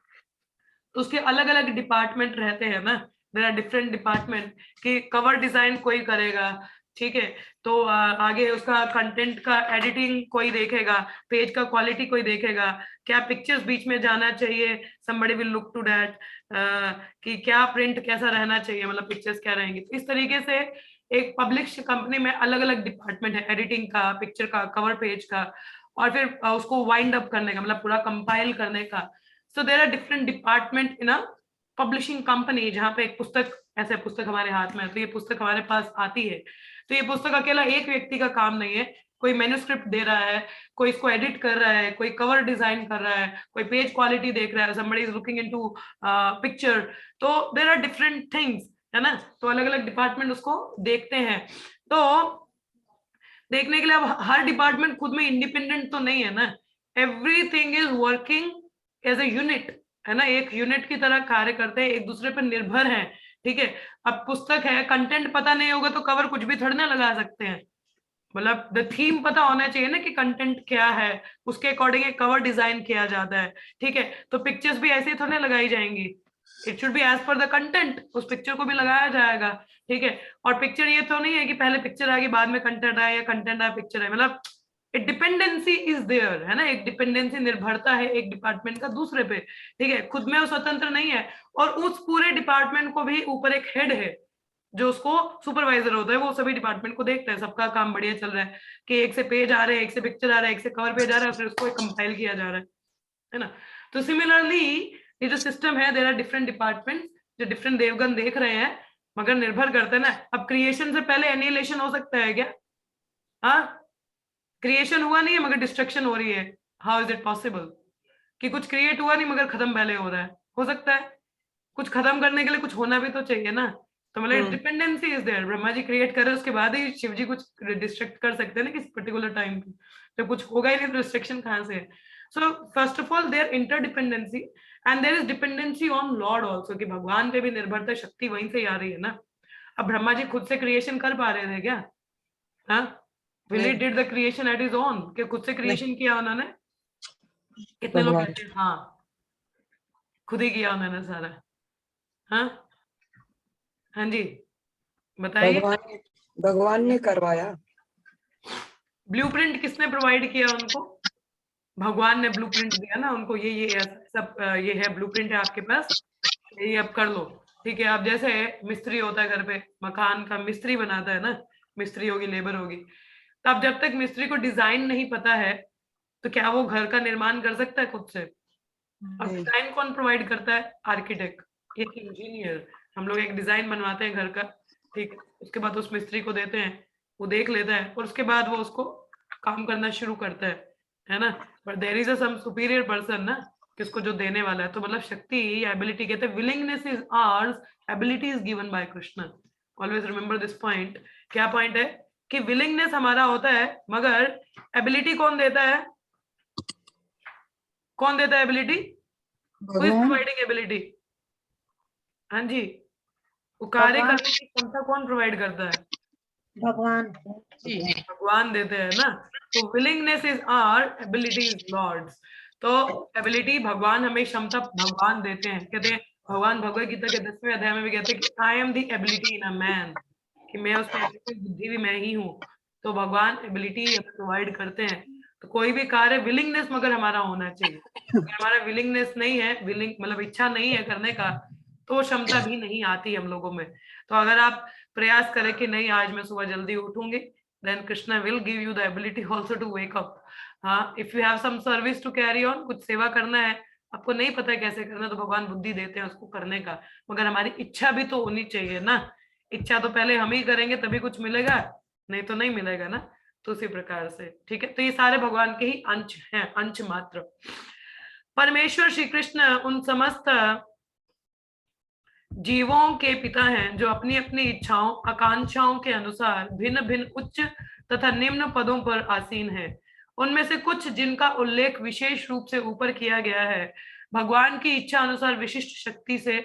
तो उसके अलग अलग डिपार्टमेंट रहते हैं ना। देयर आर डिफरेंट डिपार्टमेंट, कि कवर डिजाइन कोई करेगा, ठीक है। तो आगे उसका कंटेंट का एडिटिंग कोई देखेगा, पेज का क्वालिटी कोई देखेगा, क्या पिक्चर्स बीच में जाना चाहिए, somebody will look to that, कि क्या प्रिंट कैसा रहना चाहिए, मतलब पिक्चर्स क्या रहेंगी। तो इस तरीके से एक पब्लिश कंपनी में अलग अलग डिपार्टमेंट है, एडिटिंग का, पिक्चर का, कवर पेज का, और फिर उसको वाइंड अप करने का, मतलब पूरा कंपाइल करने का, so there are different department in a publishing company, जहाँ पे एक पुस्तक, ऐसे पुस्तक हमारे हाथ में है, तो ये पुस्तक हमारे पास आती है, तो ये पुस्तक अकेला एक व्यक्ति का काम नहीं है, कोई मैन्युस्क्रिप्ट दे रहा है, कोई इसको एडिट कर रहा है, कोई कवर डिजाइन कर रहा है, कोई पेज क्वालिटी देख रहा है, somebody is looking into picture, तो देयर आर डिफरेंट थिंग्स, है ना, तो अलग अलग डिपार्टमेंट उसको देखते हैं। तो देखने के लिए अब हर डिपार्टमेंट खुद में इंडिपेंडेंट तो नहीं है ना, everything is working as a unit, है ना, एक यूनिट की तरह कार्य करते हैं, एक दूसरे पर निर्भर हैं, ठीक है। अब पुस्तक है, कंटेंट पता नहीं होगा तो कवर कुछ भी थोड़ी ना लगा सकते हैं, मतलब द थीम पता होना चाहिए ना कि कंटेंट क्या है, उसके अकॉर्डिंग एक कवर डिजाइन किया जाता है, ठीक है। तो पिक्चर्स भी ऐसे ही थोड़ी लगाई जाएंगी, it should be as per the content, उस पिक्चर को भी लगाया जाएगा, ठीक है। और पिक्चर ये तो नहीं है कि पहले पिक्चर आएगी बाद में कंटेंट आए, या कंटेंट आए पिक्चर है, मतलब एक डिपेंडेंसी इज देयर, है ना, एक डिपेंडेंसी, निर्भरता है एक डिपार्टमेंट का दूसरे पे, ठीक है, खुद में वो स्वतंत्र नहीं है। और उस पूरे डिपार्टमेंट को भी ऊपर एक हेड है जो उसको सुपरवाइजर होता है, वो सभी डिपार्टमेंट को देखता है, सबका काम बढ़िया चल रहा है कि एक से पेज आ रहे हैं, एक से पिक्चर आ रहा है, एक से कवर पेज आ रहा है, फिर उसको कंपाइल किया जा रहा है ना। तो सिमिलरली ये जो सिस्टम है, देयर आर डिफरेंट डिपार्टमेंट्स जो डिफरेंट देवगन देख रहे हैं, मगर निर्भर करते हैं ना। अब क्रिएशन से पहले एनिहिलेशन हो सकता है क्या? हाँ, क्रिएशन हुआ नहीं है मगर डिस्ट्रक्शन हो रही है, हाउ इज इट पॉसिबल कि कुछ क्रिएट हुआ नहीं मगर खत्म पहले हो रहा है? हो सकता है, कुछ खत्म करने के लिए कुछ होना भी तो चाहिए ना, तो मतलब dependency is there. Brahma ji create कर रहे हैं, उसके बाद ही शिव जी कुछ डिस्ट्रक्ट कर सकते हैं ना किसी पर्टिकुलर टाइम पे, जब कुछ होगा ही नहीं तो डिस्ट्रक्शन कहाँ से है? So first of all there interdependency and there is dependency on Lord also, कि भगवान पे भी निर्भरता, शक्ति वहीं से ही आ रही है ना। अब ब्रह्मा जी खुद से क्रिएशन कर पा रहे थे क्या? हाँ, willy did the creation at his own, कि खुद से क्रिएशन किया उन्होंने? कितने लोग कहते हैं हाँ खुद ही किया उन्होंने सारा? हाँ हाँ जी बताइए। भगवान ने करवाया। ब्लूप्रिंट किसने प्रोवाइड किया उनको? भगवान ने ब्लूप्रिंट दिया ना उनको, ये सब ये है ब्लूप्रिंट है आपके पास, ये अब कर लो, ठीक है। अब जैसे मिस्त्री होता है घर पे, मकान का मिस्त्री बनाता है ना, मिस्त्री होगी, लेबर होगी, तो अब जब तक मिस्त्री को डिजाइन नहीं पता है तो क्या वो घर का निर्माण कर सकता है खुद से? अब डिजाइन कौन प्रोवाइड करता है? आर्किटेक्ट, एक इंजीनियर। हम लोग एक डिजाइन बनवाते हैं घर का, ठीक है, उसके बाद उस मिस्त्री को देते हैं, वो देख लेता है और उसके बाद वो उसको काम करना शुरू करता है ना। But there is a some superior person ना, किसको जो देने वाला है। तो मतलब शक्ति या एबिलिटी, कहते हैं willingness is ours, ability is given by Krishna. Always remember this point. क्या पॉइंट है? कि विलिंगनेस हमारा होता है मगर एबिलिटी कौन देता है? कौन देता है ability? Who is providing ability? हाँ जी, वो कार्य करने की क्षमता कौन प्रोवाइड करता है? भगवान भगवान देते हैं ना। तो willingness is our, ability is Lord's. तो एबिलिटी भगवान, हमें क्षमता भगवान देते हैं। कहते हैं भगवान भगवत गीता के 10वें अध्याय में भी कहते हैं कि I am the ability in a man, कि मैं उसमें बुद्धि भी मैं ही हूँ। तो भगवान एबिलिटी प्रोवाइड करते हैं। तो कोई भी कार्य विलिंगनेस मगर हमारा होना चाहिए। अगर हमारा विलिंगनेस नहीं है, विलिंग मतलब इच्छा नहीं है करने का, तो वो क्षमता भी नहीं आती हम लोगों में। तो अगर आप प्रयास करें कि नहीं आज मैं सुबह जल्दी उठूंगी, then Krishna will give you the ability also to wake up. हाँ, if you have some service to carry on, कुछ सेवा करना है, आपको नहीं पता है कैसे करना, तो भगवान बुद्धि देते हैं उसको करने का, मगर हमारी इच्छा भी तो होनी चाहिए ना। इच्छा तो पहले हम ही करेंगे तभी कुछ मिलेगा, नहीं तो नहीं मिलेगा ना। तो उसी प्रकार से, ठीक है। तो ये सारे भगवान के ही अंश हैं, अंश मात्र। परमेश्वर श्री कृष्ण उन समस्त जीवों के पिता हैं जो अपनी अपनी इच्छाओं आकांक्षाओं के अनुसार भिन्न भिन्न उच्च तथा निम्न पदों पर आसीन हैं। उनमें से कुछ जिनका उल्लेख विशेष रूप से ऊपर किया गया है, भगवान की इच्छा अनुसार विशिष्ट शक्ति से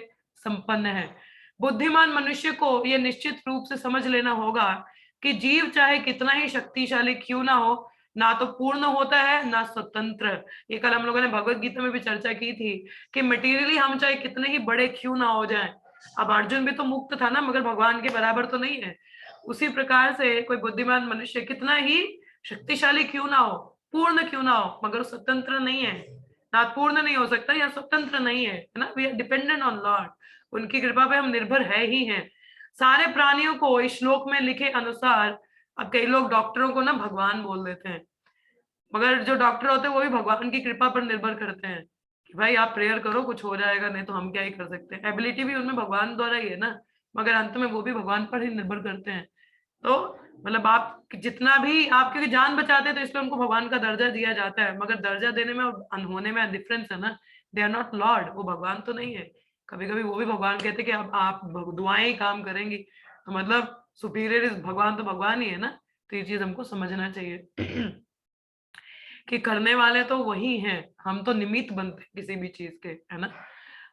संपन्न है। बुद्धिमान मनुष्य को यह निश्चित रूप से समझ लेना होगा कि जीव चाहे कितना ही शक्तिशाली क्यों ना हो, ना तो पूर्ण होता है ना स्वतंत्र। ये कल हम लोगों ने भगवत गीता में भी चर्चा की थी कि मटेरियली हम चाहे कितने ही बड़े क्यों ना हो जाएं, अब अर्जुन भी तो मुक्त था ना, मगर भगवान के बराबर तो नहीं है। उसी प्रकार से कोई बुद्धिमान मनुष्य कितना ही शक्तिशाली क्यों ना हो, पूर्ण क्यों ना हो, मगर स्वतंत्र नहीं है, ना पूर्ण नहीं हो सकता या स्वतंत्र नहीं है ना। We are dependent on Lord, उनकी कृपा पे हम निर्भर है ही हैं। सारे प्राणियों को इस श्लोक में लिखे अनुसार, अब कई लोग डॉक्टरों को ना भगवान बोल देते हैं, मगर जो डॉक्टर होते हैं वो भी भगवान की कृपा पर निर्भर करते हैं कि भाई आप प्रेयर करो कुछ हो जाएगा, नहीं तो हम क्या ही कर सकते हैं। एबिलिटी भी उनमें भगवान द्वारा ही है ना, मगर अंत में वो भी भगवान पर ही निर्भर करते हैं। तो मतलब आप जितना भी आप क्योंकि जान बचाते हैं तो इसलिए उनको भगवान का दर्जा दिया जाता है, मगर दर्जा देने में और होने में डिफरेंस है ना। दे आर नॉट लॉर्ड, वो भगवान तो नहीं है। कभी कभी वो भी भगवान कहते कि अब आप दुआएं ही काम करेंगी, तो मतलब सुपीरियर इज भगवान, तो भगवान ही है ना। तो ये चीज हमको समझना चाहिए कि करने वाले तो वही हैं, हम तो निमित्त बनते हैं किसी भी चीज के, है ना।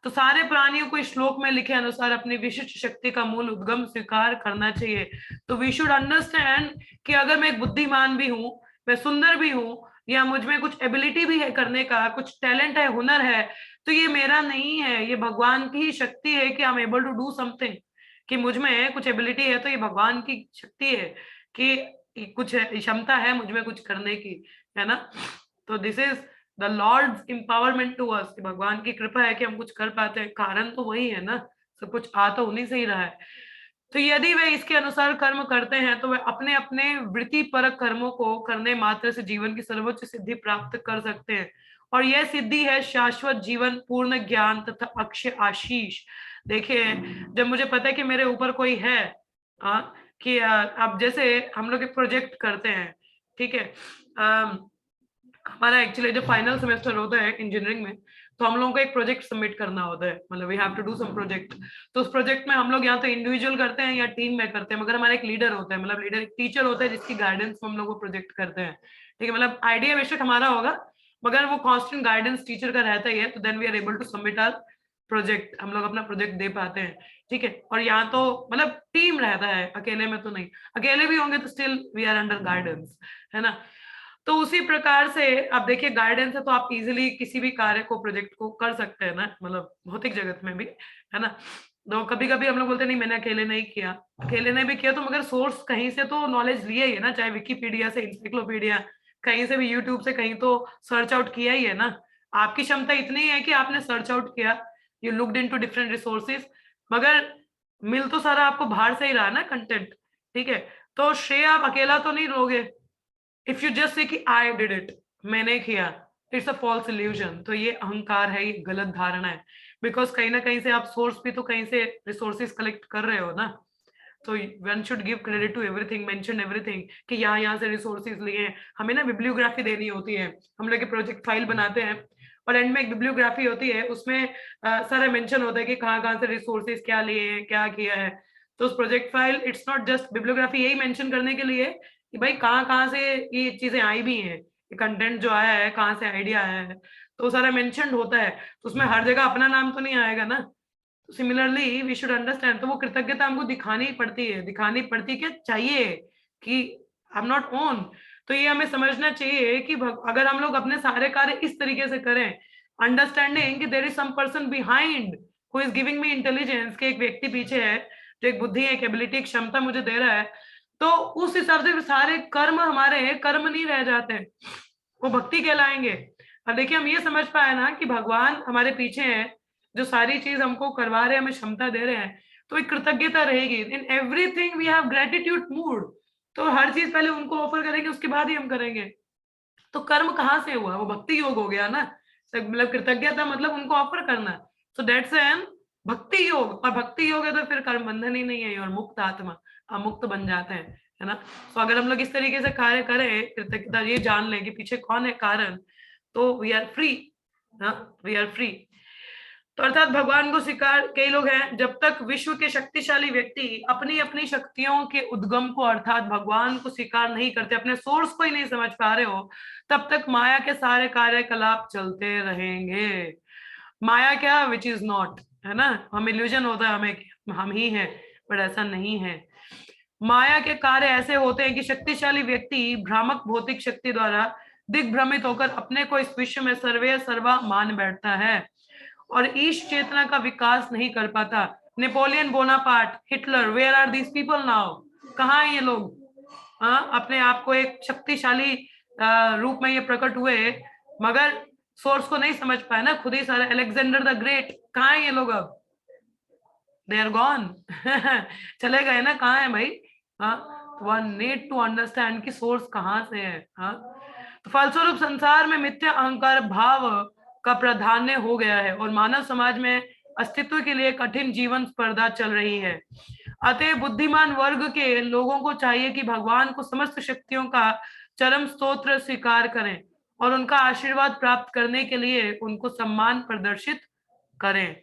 तो सारे प्राणियों को इस श्लोक में लिखे अनुसार अपनी विशिष्ट शक्ति का मूल उद्गम स्वीकार करना चाहिए। तो वी शुड अंडरस्टैंड कि अगर मैं एक बुद्धिमान भी हूँ, मैं सुंदर भी हूँ, या मुझ में कुछ एबिलिटी भी है करने का, कुछ टैलेंट है, हुनर है, तो ये मेरा नहीं है, ये भगवान की ही शक्ति है कि I am able to do something. कि मुझ में कुछ एबिलिटी है तो ये भगवान की शक्ति है कि कुछ क्षमता है मुझ में कुछ करने की, है ना। तो this is the Lord's empowerment to us, भगवान की कृपा है कि हम कुछ कर पाते हैं, कारण तो वही है ना, सब कुछ आ तो उन्हीं से ही रहा है। तो यदि वे इसके अनुसार कर्म करते हैं तो वे अपने अपने वृत्ति परक कर्मों को करने मात्र से जीवन की सर्वोच्च सिद्धि प्राप्त कर सकते हैं, और यह सिद्धि है शाश्वत जीवन, पूर्ण ज्ञान तथा अक्षय आशीष। देखिए, जब मुझे पता है कि मेरे ऊपर कोई है, कि अब जैसे हम लोग एक प्रोजेक्ट करते हैं, ठीक है, हमारा एक्चुअली जो फाइनल सेमेस्टर होता है इंजीनियरिंग में, तो हम लोगों को एक प्रोजेक्ट सबमिट करना होता है, मतलब we have to do some project. तो उस प्रोजेक्ट में हम लोग या तो इंडिविजुअल करते हैं या टीम में करते हैं, मगर हमारा एक लीडर होता है, मतलब लीडर एक टीचर होता है जिसकी गाइडेंस में हम लोग वो प्रोजेक्ट करते हैं, ठीक है। मतलब आइडिया बेशक हमारा होगा, मगर वो कॉन्स्टेंट गाइडेंस टीचर का रहता ही है, तो then we are able to submit our project, हम लोग अपना प्रोजेक्ट दे पाते हैं, ठीक है। और यहाँ तो मतलब टीम रहता है, अकेले में तो नहीं, अकेले भी होंगे तो still we are under guidance, है ना। तो उसी प्रकार से अब देखिए, गाइडेंस है तो आप इजीली किसी भी कार्य को, प्रोजेक्ट को कर सकते हैं ना, मतलब भौतिक जगत में भी, है ना। तो कभी कभी हम लोग बोलते नहीं मैंने अकेले नहीं किया, अकेले ने भी किया तो मगर सोर्स कहीं से तो नॉलेज लिया ही है ना, चाहे विकिपीडिया से, इंसाइक्लोपीडिया, कहीं से भी, यूट्यूब से कहीं तो सर्च आउट किया ही है ना। आपकी क्षमता इतनी है कि आपने सर्च आउट किया, you looked into different resources, मगर मिल तो सारा आपको बाहर से ही रहा ना कंटेंट, ठीक है। तो श्रेय आप अकेला तो नहीं लोगे। इफ यू जस्ट से कि आई डिड इट, मैंने किया, इट्स अ फॉल्स इल्यूजन। तो ये अहंकार है, ये गलत धारणा है, बिकॉज कहीं ना कहीं से आप सोर्स भी तो कहीं से रिसोर्सेज कलेक्ट कर रहे हो ना। तो one should give credit to everything, mention everything कि यहाँ से रिसोर्सेज लिए हैं। हमें ना बिब्लियोग्राफी देनी होती है, हम लोग प्रोजेक्ट फाइल बनाते हैं और एंड में एक बिब्लियोग्राफी होती है, उसमें सारा मेंशन होता है कि कहाँ कहाँ से रिसोर्सेज क्या लिए हैं, क्या किया है। तो उस project file, it's not just bibliography यही मेंशन करने के लिए कि भाई कहाँ कहाँ से ये चीजें आई भी हैं, कंटेंट जो आया है कहाँ से आइडिया आया है, तो सारा मेंशन होता है। तो उसमें हर जगह अपना नाम तो नहीं आएगा ना। सिमिलरली वी शुड अंडरस्टैंड, तो वो कृतज्ञता हमको दिखानी पड़ती है, क्या चाहिए कि आई एम नॉट ओन। तो ये हमें समझना चाहिए कि अगर हम लोग अपने सारे कार्य इस तरीके से करें, अंडरस्टैंडिंग कि there is some person behind who is giving me intelligence, के एक व्यक्ति पीछे है जो एक बुद्धि, एक एबिलिटी, एक क्षमता मुझे दे रहा है, तो उस हिसाब से सारे कर्म हमारे कर्म नहीं रह जाते, वो भक्ति कहलाएंगे। अब देखिए, हम ये समझ पाए ना कि भगवान हमारे पीछे हैं, जो सारी चीज हमको करवा रहे हैं, हमें क्षमता दे रहे हैं, तो एक कृतज्ञता रहेगी। In everything we have gratitude mood, तो हर चीज पहले उनको ऑफर करेंगे, उसके बाद ही हम करेंगे। तो कर्म कहाँ से हुआ, वो भक्ति योग हो गया ना। मतलब कृतज्ञता मतलब उनको ऑफर करना, सो दैट्स एन भक्ति योग। और भक्ति योग है तो फिर कर्म बंधन ही नहीं है, और मुक्त आत्मा, अमुक्त बन जाते हैं, है ना। तो अगर हम लोग इस तरीके से कार्य करें, कृतज्ञता ये जान लें कि पीछे कौन है कारण, तो we are free, we are free. तो अर्थात भगवान को स्वीकार, कई लोग हैं, जब तक विश्व के शक्तिशाली व्यक्ति अपनी अपनी शक्तियों के उद्गम को अर्थात भगवान को स्वीकार नहीं करते, अपने सोर्स को ही नहीं समझ पा रहे हो, तब तक माया के सारे कार्यकलाप चलते रहेंगे। माया क्या, विच इज नॉट, है ना। हम इल्यूजन होता है हमें, हम ही हैं, पर ऐसा नहीं है। माया के कार्य ऐसे होते हैं कि शक्तिशाली व्यक्ति भ्रामक भौतिक शक्ति द्वारा दिग्भ्रमित होकर अपने को इस विश्व में सर्वे सर्वा मान बैठता है और ईश चेतना का विकास नहीं कर पाता। Napoleon Bonaparte, Hitler, where are these people now, कहाँ है ये लोग? अपने आप को एक शक्तिशाली रूप में ये प्रकट हुए, मगर सोर्स को नहीं समझ पाए ना, खुद ही सारा। अलेक्जेंडर द ग्रेट, कहाँ है ये लोग अब? दे आर गॉन चले गए ना, कहाँ है भाई? वन नीड टू अंडरस्टैंड कि सोर्स कहाँ से है। तो फलस्वरूप संसार में मिथ्या अहंकार भाव का प्राधान्य हो गया है और मानव समाज में अस्तित्व के लिए कठिन जीवन स्पर्धा चल रही है। अतः बुद्धिमान वर्ग के लोगों को चाहिए कि भगवान को समस्त शक्तियों का चरम स्तोत्र स्वीकार करें और उनका आशीर्वाद प्राप्त करने के लिए उनको सम्मान प्रदर्शित करें।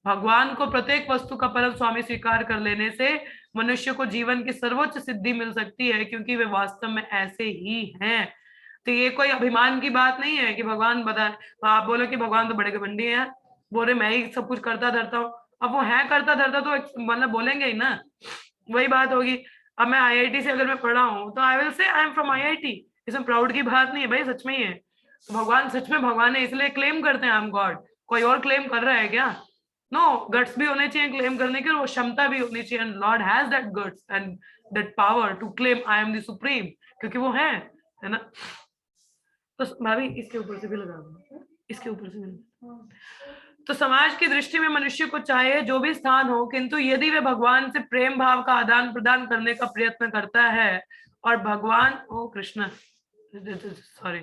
भगवान को प्रत्येक वस्तु का परम स्वामी स्वीकार कर लेने से मनुष्य को जीवन की सर्वोच्च सिद्धि मिल सकती है, क्योंकि वे वास्तव में ऐसे ही हैं। तो ये कोई अभिमान की बात नहीं है कि भगवान बता, आप बोलो कि भगवान तो बड़े घमंडी है, बोले मैं ही सब कुछ करता धरता हूँ। अब वो है करता धरता तो मतलब बोलेंगे ही ना, वही बात होगी। अब मैं IIT से अगर मैं पढ़ा हूँ तो I will say I am from IIT। इसमें प्राउड की बात नहीं है भाई, सच में ही है। तो भगवान सच में भगवान है, इसलिए क्लेम करते हैं आई एम गॉड। कोई और क्लेम कर रहा है क्या? नो, गट्स भी होने चाहिए क्लेम करने की, और वो क्षमता भी होनी चाहिए। And Lord has that guts and that power to claim I am the supreme, क्योंकि वो है ना। तो भाभी इसके ऊपर से भी लगा दूंगा, इसके ऊपर से भी। तो समाज की दृष्टि में मनुष्य को चाहे जो भी स्थान हो, किंतु यदि वे भगवान से प्रेम भाव का आदान प्रदान करने का प्रयत्न करता है और भगवान, ओ कृष्ण सॉरी,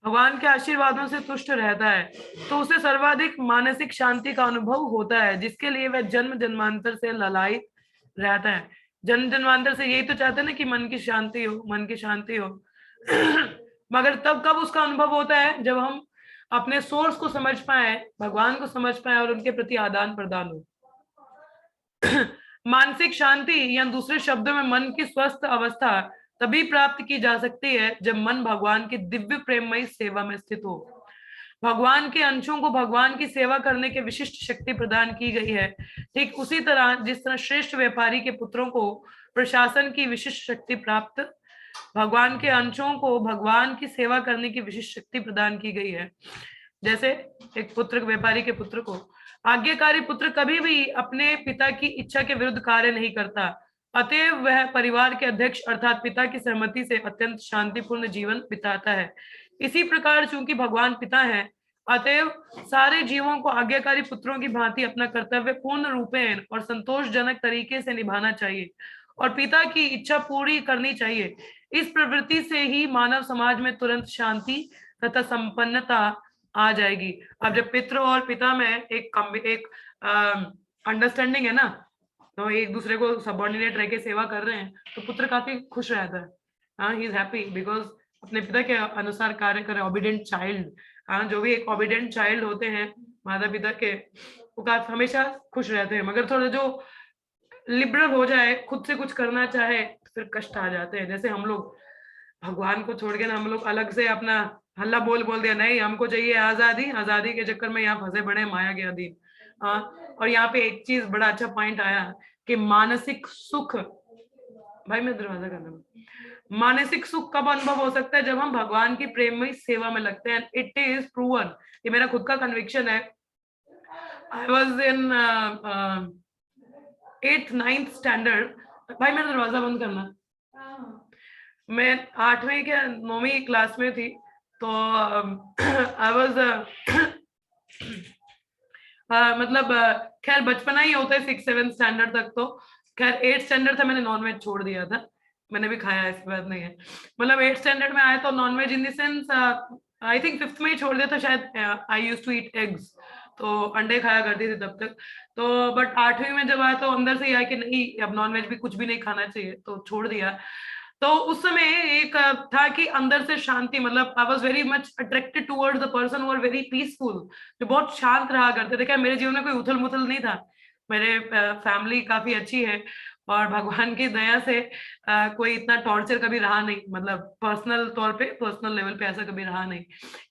भगवान के आशीर्वादों से तुष्ट रहता है, तो उसे सर्वाधिक मानसिक शांति का अनुभव होता है, जिसके लिए वह जन्म जन्मांतर से ललायित रहता है। जन्म जन्मांतर से यही तो चाहते हैं ना कि मन की शांति हो, मन की शांति हो। मगर तब कब उसका अनुभव होता है? जब हम अपने सोर्स को समझ पाए, भगवान को समझ पाए और उनके प्रति आदान प्रदान हो। मानसिक शांति या दूसरे शब्दों में मन की स्वस्थ अवस्था तभी प्राप्त की जा सकती है जब मन भगवान की दिव्य प्रेममयी सेवा में स्थित हो। भगवान के अंशों को भगवान की सेवा करने की विशिष्ट शक्ति प्रदान की गई है, ठीक उसी तरह जिस तरह श्रेष्ठ व्यापारी के पुत्रों को प्रशासन की विशिष्ट शक्ति प्राप्त, भगवान के अंशों को भगवान की सेवा करने की विशिष्ट शक्ति प्रदान की गई है। जैसे एक पुत्र, व्यापारी के पुत्र को, आज्ञाकारी पुत्र कभी भी अपने पिता की इच्छा के विरुद्ध कार्य नहीं करता, अतएव वह परिवार के अध्यक्ष अर्थात पिता की सहमति से अत्यंत शांतिपूर्ण जीवन बिताता है। इसी प्रकार चूंकि भगवान पिता है, अतएव सारे जीवों को आज्ञाकारी पुत्रों की भांति अपना कर्तव्य पूर्ण रूपेण और संतोषजनक तरीके से निभाना चाहिए और पिता की इच्छा पूरी करनी चाहिए। इस प्रवृत्ति से ही मानव समाज में तुरंत शांति तथा संपन्नता आ जाएगी। अब जब पितृ और पिता में एक अंडरस्टैंडिंग है ना, तो एक दूसरे को सबऑर्डिनेट रह के सेवा कर रहे हैं, तो पुत्र काफी खुश रहता है। हाँ, ही इज हैप्पी बिकॉज अपने पिता के अनुसार कार्य करे। ओबीडिएंट चाइल्ड, हाँ, जो भी एक ओबीडिएंट चाइल्ड होते हैं माता पिता के, वो काफी हमेशा खुश रहते हैं। मगर थोड़ा जो लिबरल हो जाए, खुद से कुछ करना चाहे, फिर कष्ट आ जाते हैं। जैसे हम लोग भगवान को छोड़ के ना, हम लोग अलग से अपना हल्ला बोल दिया, नहीं हमको चाहिए आजादी, आजादी के चक्कर में यहाँ फंसे बड़े माया के अधीन। और यहाँ पे एक चीज बड़ा अच्छा पॉइंट आया कि मानसिक सुख, भाई मैं दरवाजा कर दूं, मानसिक सुख कब अनुभव हो सकता है? जब हम भगवान की प्रेममयी सेवा में लगते हैं। इट इज प्रूवन, ये मेरा खुद का कन्विक्शन है। I was in 8th 9th standard, भाई मेरा दरवाजा बंद करना, मैं 8वीं के 9वीं क्लास में थी। तो आई वॉज मतलब खैर बचपना ही होता है 6th-7th स्टैंडर्ड तक। तो खैर 8th स्टैंडर्ड था, मैंने नॉनवेज छोड़ दिया था, मैंने भी खाया, ऐसी बात नहीं है। मतलब 8th स्टैंडर्ड में आया तो nonveg in the sense I think 5th में ही छोड़ दिया था शायद। I used to eat eggs, तो अंडे खाया करती थी तब तक। तो बट 8वीं में जब आया तो अंदर से आया कि नहीं, अब नॉनवेज भी कुछ भी नहीं खाना चाहिए, तो छोड़ दिया। तो उस समय एक था कि अंदर से शांति, मतलब I was very much attracted towards the person who are very peaceful, जो बहुत शांत रहा करते थे। क्या मेरे जीवन में कोई उथल मुथल नहीं था, मेरे फैमिली काफी अच्छी है और भगवान की दया से कोई इतना टॉर्चर कभी रहा नहीं, मतलब पर्सनल तौर पे, पर्सनल लेवल पे ऐसा कभी रहा नहीं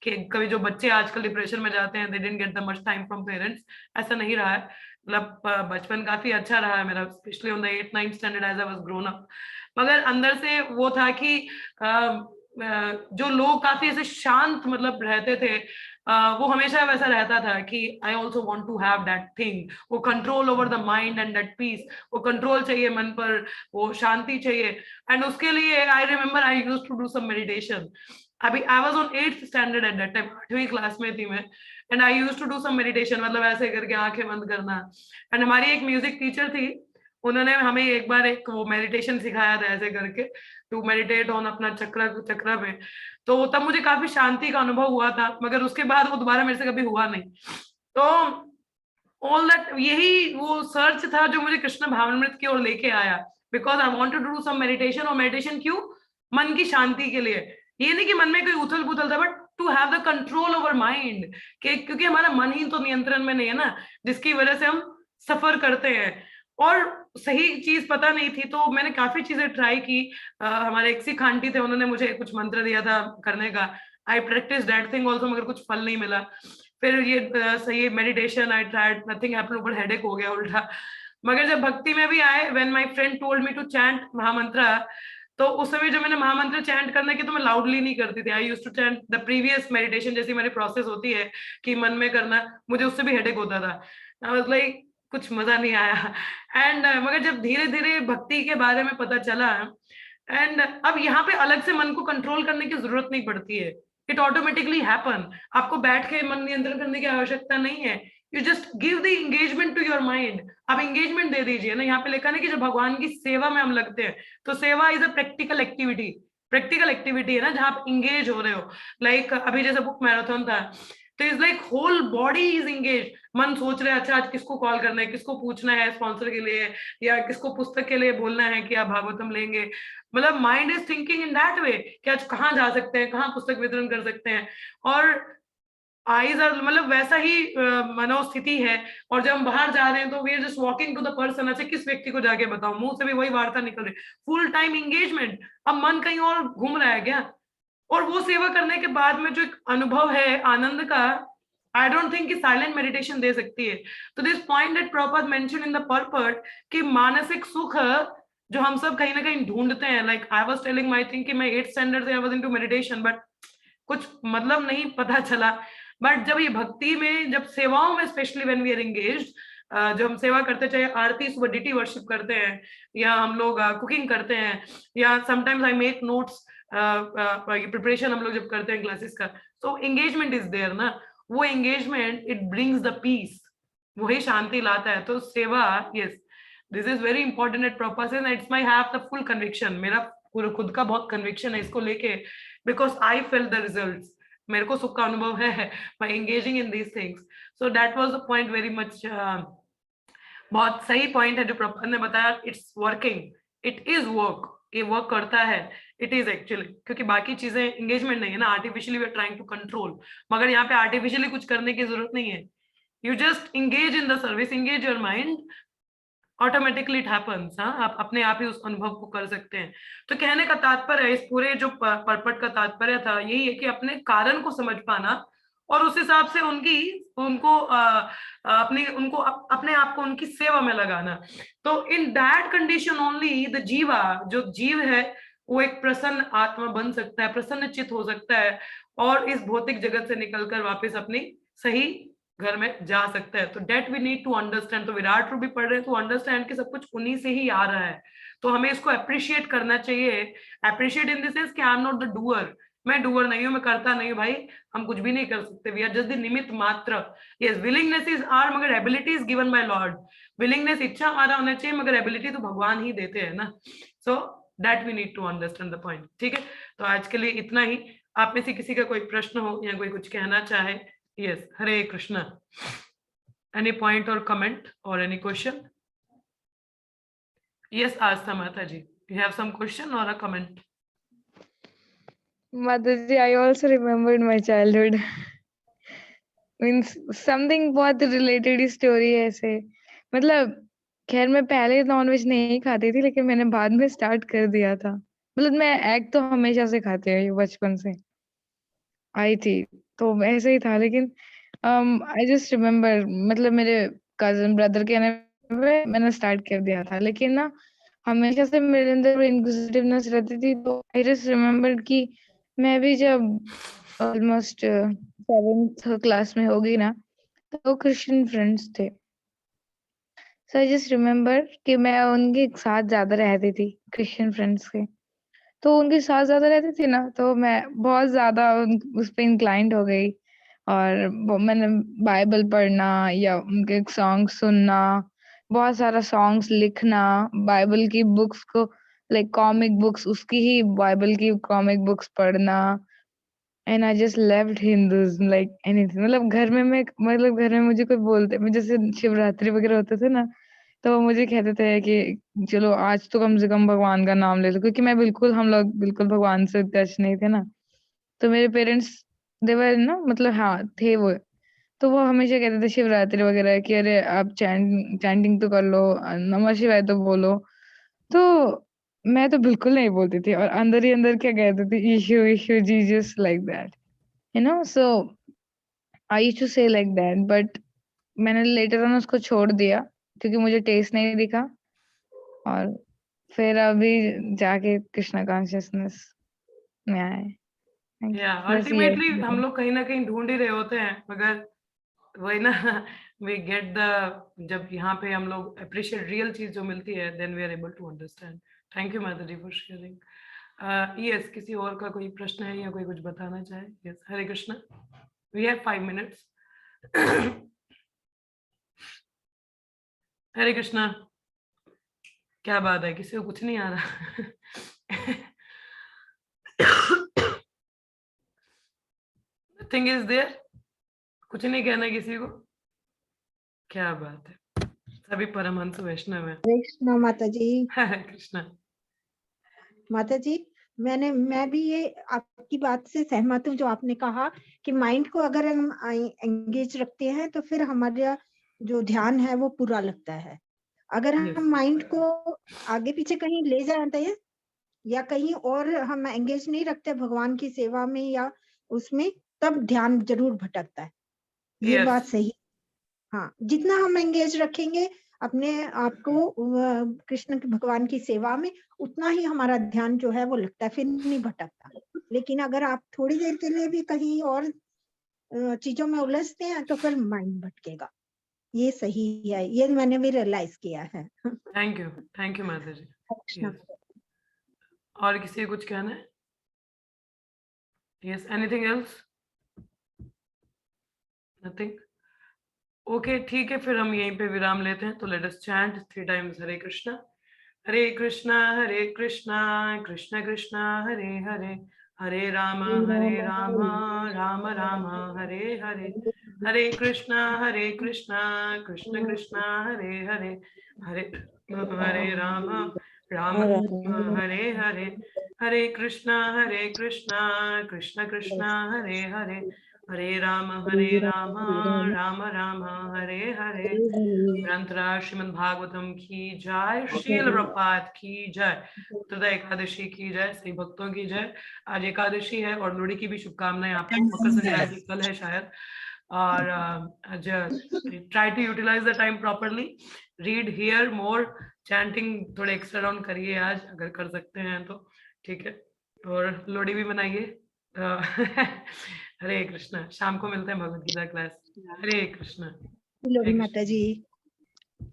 कि कभी जो बच्चे आजकल डिप्रेशन में जाते हैं, they didn't get the much time from parents, ऐसा नहीं रहा है। मतलब बचपन काफी अच्छा रहा है मेरा, specially on the 8th-9th standard as I was grown up. मगर अंदर से वो था कि जो लोग काफी ऐसे शांत मतलब रहते थे, वो हमेशा वैसा रहता था कि I also want to have that thing, वो control over the mind and that peace, वो कंट्रोल चाहिए मन पर, वो शांति चाहिए। एंड उसके लिए I remember I used to do some meditation. अभी I was on 8th standard at that time, 8वीं क्लास में थी मैं, and I used to do some meditation, मतलब ऐसे करके आंखें बंद करना। एंड हमारी एक म्यूजिक टीचर थी, उन्होंने हमें एक बार एक वो मेडिटेशन सिखाया था ऐसे करके, टू मेडिटेट ऑन अपना चक्र में। तो तब मुझे काफी शांति का अनुभव हुआ था, मगर उसके बाद वो दोबारा मेरे से कभी हुआ नहीं। तो ऑल दैट, यही वो सर्च था जो मुझे कृष्ण भावनामृत की ओर लेके आया, because I wanted to do some meditation. और मेडिटेशन क्यों? मन की शांति के लिए। ये नहीं कि मन में कोई उथल पुथल था, but to have the control over mind, क्योंकि हमारा मन ही तो नियंत्रण में नहीं है ना, जिसकी वजह से हम सफर करते हैं। और सही चीज पता नहीं थी, तो मैंने काफी चीजें ट्राई की। हमारे एक सिख आंटी थे, उन्होंने मुझे कुछ मंत्र दिया था करने का। I practice that thing also, मगर कुछ फल नहीं मिला। फिर ये सही meditation I tried, nothing happened, ऊपर हेडेक हो गया उल्टा। मगर जब भक्ति में भी आए, when my friend told me to chant महामंत्र, तो उस समय जब मैंने महामंत्र चैंट करने की, तो मैं लाउडली नहीं करती थी। I used to chant the previous meditation, जैसी मेरी प्रोसेस होती है कि मन में करना, मुझे उससे भी हेडेक होता था। आई वाज लाइक कुछ मजा नहीं आया। एंड मगर जब धीरे धीरे भक्ति के बारे में पता चला, एंड अब यहाँ पे अलग से मन को कंट्रोल करने की जरूरत नहीं पड़ती है, इट ऑटोमेटिकली हैपन। आपको बैठ के मन नियंत्रण करने की आवश्यकता नहीं है। You just give the engagement to your mind. आप एंगेजमेंट दे दीजिए ना। यहाँ पे लिखा नहीं कि जब भगवान की सेवा में हम लगते हैं, तो सेवा is a practical activity. Practical activity है ना, जहाँ आप इंगेज हो रहे हो। लाइक अभी जैसे बुक मैराथन था, तो is like whole body is engage. मन सोच रहे हैं, अच्छा आज किसको कॉल करना है, किसको पूछना है स्पॉन्सर के लिए, या किसको पुस्तक के लिए बोलना है कि आप भागवतम लेंगे। मतलब mind is thinking in that way कि आज कहाँ जा सकते हैं, कहाँ पुस्तक वितरण कर सकते हैं। और आईज आर, मतलब वैसा ही मनोस्थिति है। और जब हम बाहर जा रहे हैं, तो we are just walking to the person. अच्छा किस व्यक्ति को जाके बताऊं, मुंह से भी वही वार्ता निकल रही, फुल टाइम एंगेजमेंट। अब मन कहीं और घूम रहा है क्या? और वो सेवा करने के बाद में जो एक अनुभव है आनंद का, आई डोंट थिंक कि साइलेंट मेडिटेशन दे सकती है। तो this point that proper mention in the purport कि मानसिक सुख जो हम सब कहीं ना कहीं ढूंढते हैं। Like I was telling my thing कि मैं 8th स्टैंडर्ड से I was into meditation, but कुछ मतलब नहीं पता चला। बट जब ये भक्ति में, जब सेवाओं में, specially when we are engaged, जब हम सेवा करते, चाहे आरती सुबह डीटी वर्शिप करते हैं, या हम लोग कुकिंग करते हैं, या sometimes I make notes, preparation हम लोग जब करते हैं क्लासेस का, तो एंगेजमेंट इज देयर ना। वो engagement it brings the peace, वही शांति लाता है। तो सेवा, yes, this is very important at purpose, and it's my have the full conviction. मेरा खुद का बहुत कन्विक्शन है इसको लेके, because I feel the results. मेरे को सुख का अनुभव है by engaging in these things. So that was the point very much, बहुत सही पॉइंट है जो प्रपन ने बताया। It's working, it is work, ये वर्क करता है, इट इज एक्चुअली। क्योंकि बाकी चीजें एंगेजमेंट नहीं है ना, artificially we are trying to control. मगर यहाँ पे आर्टिफिशियली कुछ करने की जरूरत नहीं है। You just engage in the service, engage your mind, automatically it happens. हाँ, आप अपने आप ही उस अनुभव को कर सकते हैं। तो कहने का तात्पर्य, इस पूरे जो पर्पट का तात्पर्य था, यही है कि अपने कारण को समझ पाना, और उस हिसाब से अपने आप को उनकी सेवा में लगाना। तो in that condition only the जीवा, जो जीव है, वो एक प्रसन्न आत्मा बन सकता है, प्रसन्न चित्त हो सकता है, और इस भौतिक जगत से निकलकर वापस अपनी सही घर में जा सकता है। तो that we need to understand. तो विराट रूप भी पढ़ रहे हैं, तो अंडरस्टैंड कि सब कुछ उन्हीं से ही आ रहा है। तो हमें इसको अप्रिशिएट करना चाहिए। अप्रिशिएट इन द सेंस कि I am not the doer, मैं डूअर नहीं हूं, मैं करता नहीं हूं। भाई हम कुछ भी नहीं कर सकते, वी आर जस्ट द निमित्त मात्र। यस, विलिंगनेस इज आर, मगर ability is given by Lord. Willingness, इच्छा हमारा होना चाहिए, मगर एबिलिटी तो भगवान ही देते हैं ना। So that we need to understand the point. ठीक है, तो आज के लिए इतना ही। आप में से किसी का कोई प्रश्न हो या कोई कुछ कहना चाहे? Yes, Hare Krishna. Any point or comment or any question? Yes, Asta Mataji, you have some question or a comment? Mataji, I also remembered my childhood. Means something बहुत related story है ऐसे। मतलब खैर मैं पहले नॉनवेज नहीं खाती थी, लेकिन मैंने बाद में स्टार्ट कर दिया था। मतलब मैं एग तो हमेशा से खाती है, बचपन से आई थी, तो ऐसे ही था। लेकिन आई जस्ट रिमेम्बर, मतलब मेरे कजन ब्रदर के मैंने स्टार्ट कर दिया था। लेकिन ना हमेशा से मेरे अंदर इंक्विजिटिवनेस रहती थी। तो आई जस्ट रिमेम्बर कि मैं भी जब ऑलमोस्ट 7th क्लास में होगी ना, तो क्रिश्चियन फ्रेंड्स थे। सो आई जस्ट रिमेम्बर कि मैं उनके साथ ज्यादा रहती थी, क्रिश्चियन फ्रेंड्स के। तो उनके साथ ज्यादा रहती थी ना, तो मैं बहुत ज्यादा उस पर इंक्लाइंड हो गई। और मैंने बाइबल पढ़ना या उनके सॉन्ग सुनना, बहुत सारा सॉन्ग्स लिखना, बाइबल की बुक्स को लाइक कॉमिक बुक्स, उसकी ही बाइबल की कॉमिक बुक्स पढ़ना। And I just left Hinduism like anything. मतलब घर में मुझे कोई बोलते, मैं जैसे शिवरात्रि वगैरह होते थे ना, तो वो मुझे कहते थे कि चलो आज तो कम से कम भगवान का नाम ले लो, क्योंकि हम लोग बिल्कुल भगवान से टच नहीं थे ना। तो मेरे पेरेंट्स देवर ना, मतलब हाँ थे वो। तो वो हमेशा कहते थे शिवरात्रि वगैरह कि अरे आप चैंटिंग तो कर लो, नमः शिवाय तो बोलो। तो मैं तो बिल्कुल नहीं बोलती थी, और अंदर ही अंदर क्या कहती थी, Ishu Ishu Jesus like that, so I used to say like that. But मैंने लेटर ऑन उसको छोड़ दिया, क्योंकि मुझे टेस्ट नहीं दिखा। और फिर अभी जाके कृष्णा कॉन्शियसनेस में आए। Thank you. या बस ये अल्टीमेटली हम लोग कहीं ना कहीं ढूंढ ही रहे होते हैं, मगर वही ना, वी गेट द, जब यहाँ पे हम लोग अप्रिशिएट रियल चीज जो मिलती है, then we are able to understand. Thank you माता जी फॉर शेयरिंग। यस, किसी और का कोई प्रश्न है या कोई कुछ बताना चाहे? Yes, Hare Krishna, we have 5 minutes। Hare Krishna, क्या बात है, किसी को कुछ नहीं आ रहा? नथिंग इज देयर, कुछ नहीं कहना किसी को? क्या बात है, सभी परमहंस वैष्णव हैं। कृष्ण माता जी। हरे कृष्णा। माता जी, मैं भी ये आपकी बात से सहमत हूँ, जो आपने कहा कि माइंड को अगर हम एंगेज रखते हैं तो फिर हमारा जो ध्यान है वो पूरा लगता है। अगर Yes. हम माइंड को आगे पीछे कहीं ले जाते हैं या कहीं और हम एंगेज नहीं रखते भगवान की सेवा में या उसमें, तब ध्यान जरूर भटकता है। ये Yes. बात सही। हाँ, जितना हम एंगेज रखेंगे अपने आप को कृष्ण के भगवान की सेवा में, उतना ही हमारा ध्यान जो है वो लगता है, फिर नहीं भटकता। लेकिन अगर आप थोड़ी देर के लिए भी कहीं और चीजों में उलझते हैं तो फिर माइंड भटकेगा। ये सही है, ये मैंने भी रियलाइज किया है। थैंक यू माता जी। कृष्ण। Yes. और किसी को कुछ कहना है? Yes, anything else? Nothing? Okay, ठीक है, फिर हम यहीं पे विराम लेते हैं। तो लेट अस चैंट 3 times हरे कृष्णा हरे कृष्णा कृष्ण कृष्ण हरे हरे, हरे राम राम राम हरे हरे, हरे कृष्णा कृष्ण कृष्ण हरे हरे, हरे राम हरे हरे, हरे कृष्णा कृष्ण कृष्ण हरे हरे, हरे राम राम राम हरे हरे। ग्रंथराज श्रीमद् भागवतम की जय, शील प्रपात की जय, उत्तरदा एकादशी की जय, सही भक्तों की जय। आज एकादशी है और लोहड़ी की भी शुभकामनाएं आपको। मकर संक्रांति कल है शायद। और आज try to utilize the time properly, read here more, chanting थोड़े एक्स्ट्रा डाउन करिए आज अगर कर सकते हैं तो, ठीक है। और लोहड़ी भी मनाइए। हरे कृष्णा, शाम को मिलते हैं भगवत गीता क्लास। हरे कृष्णा। लोहड़ी माता जी।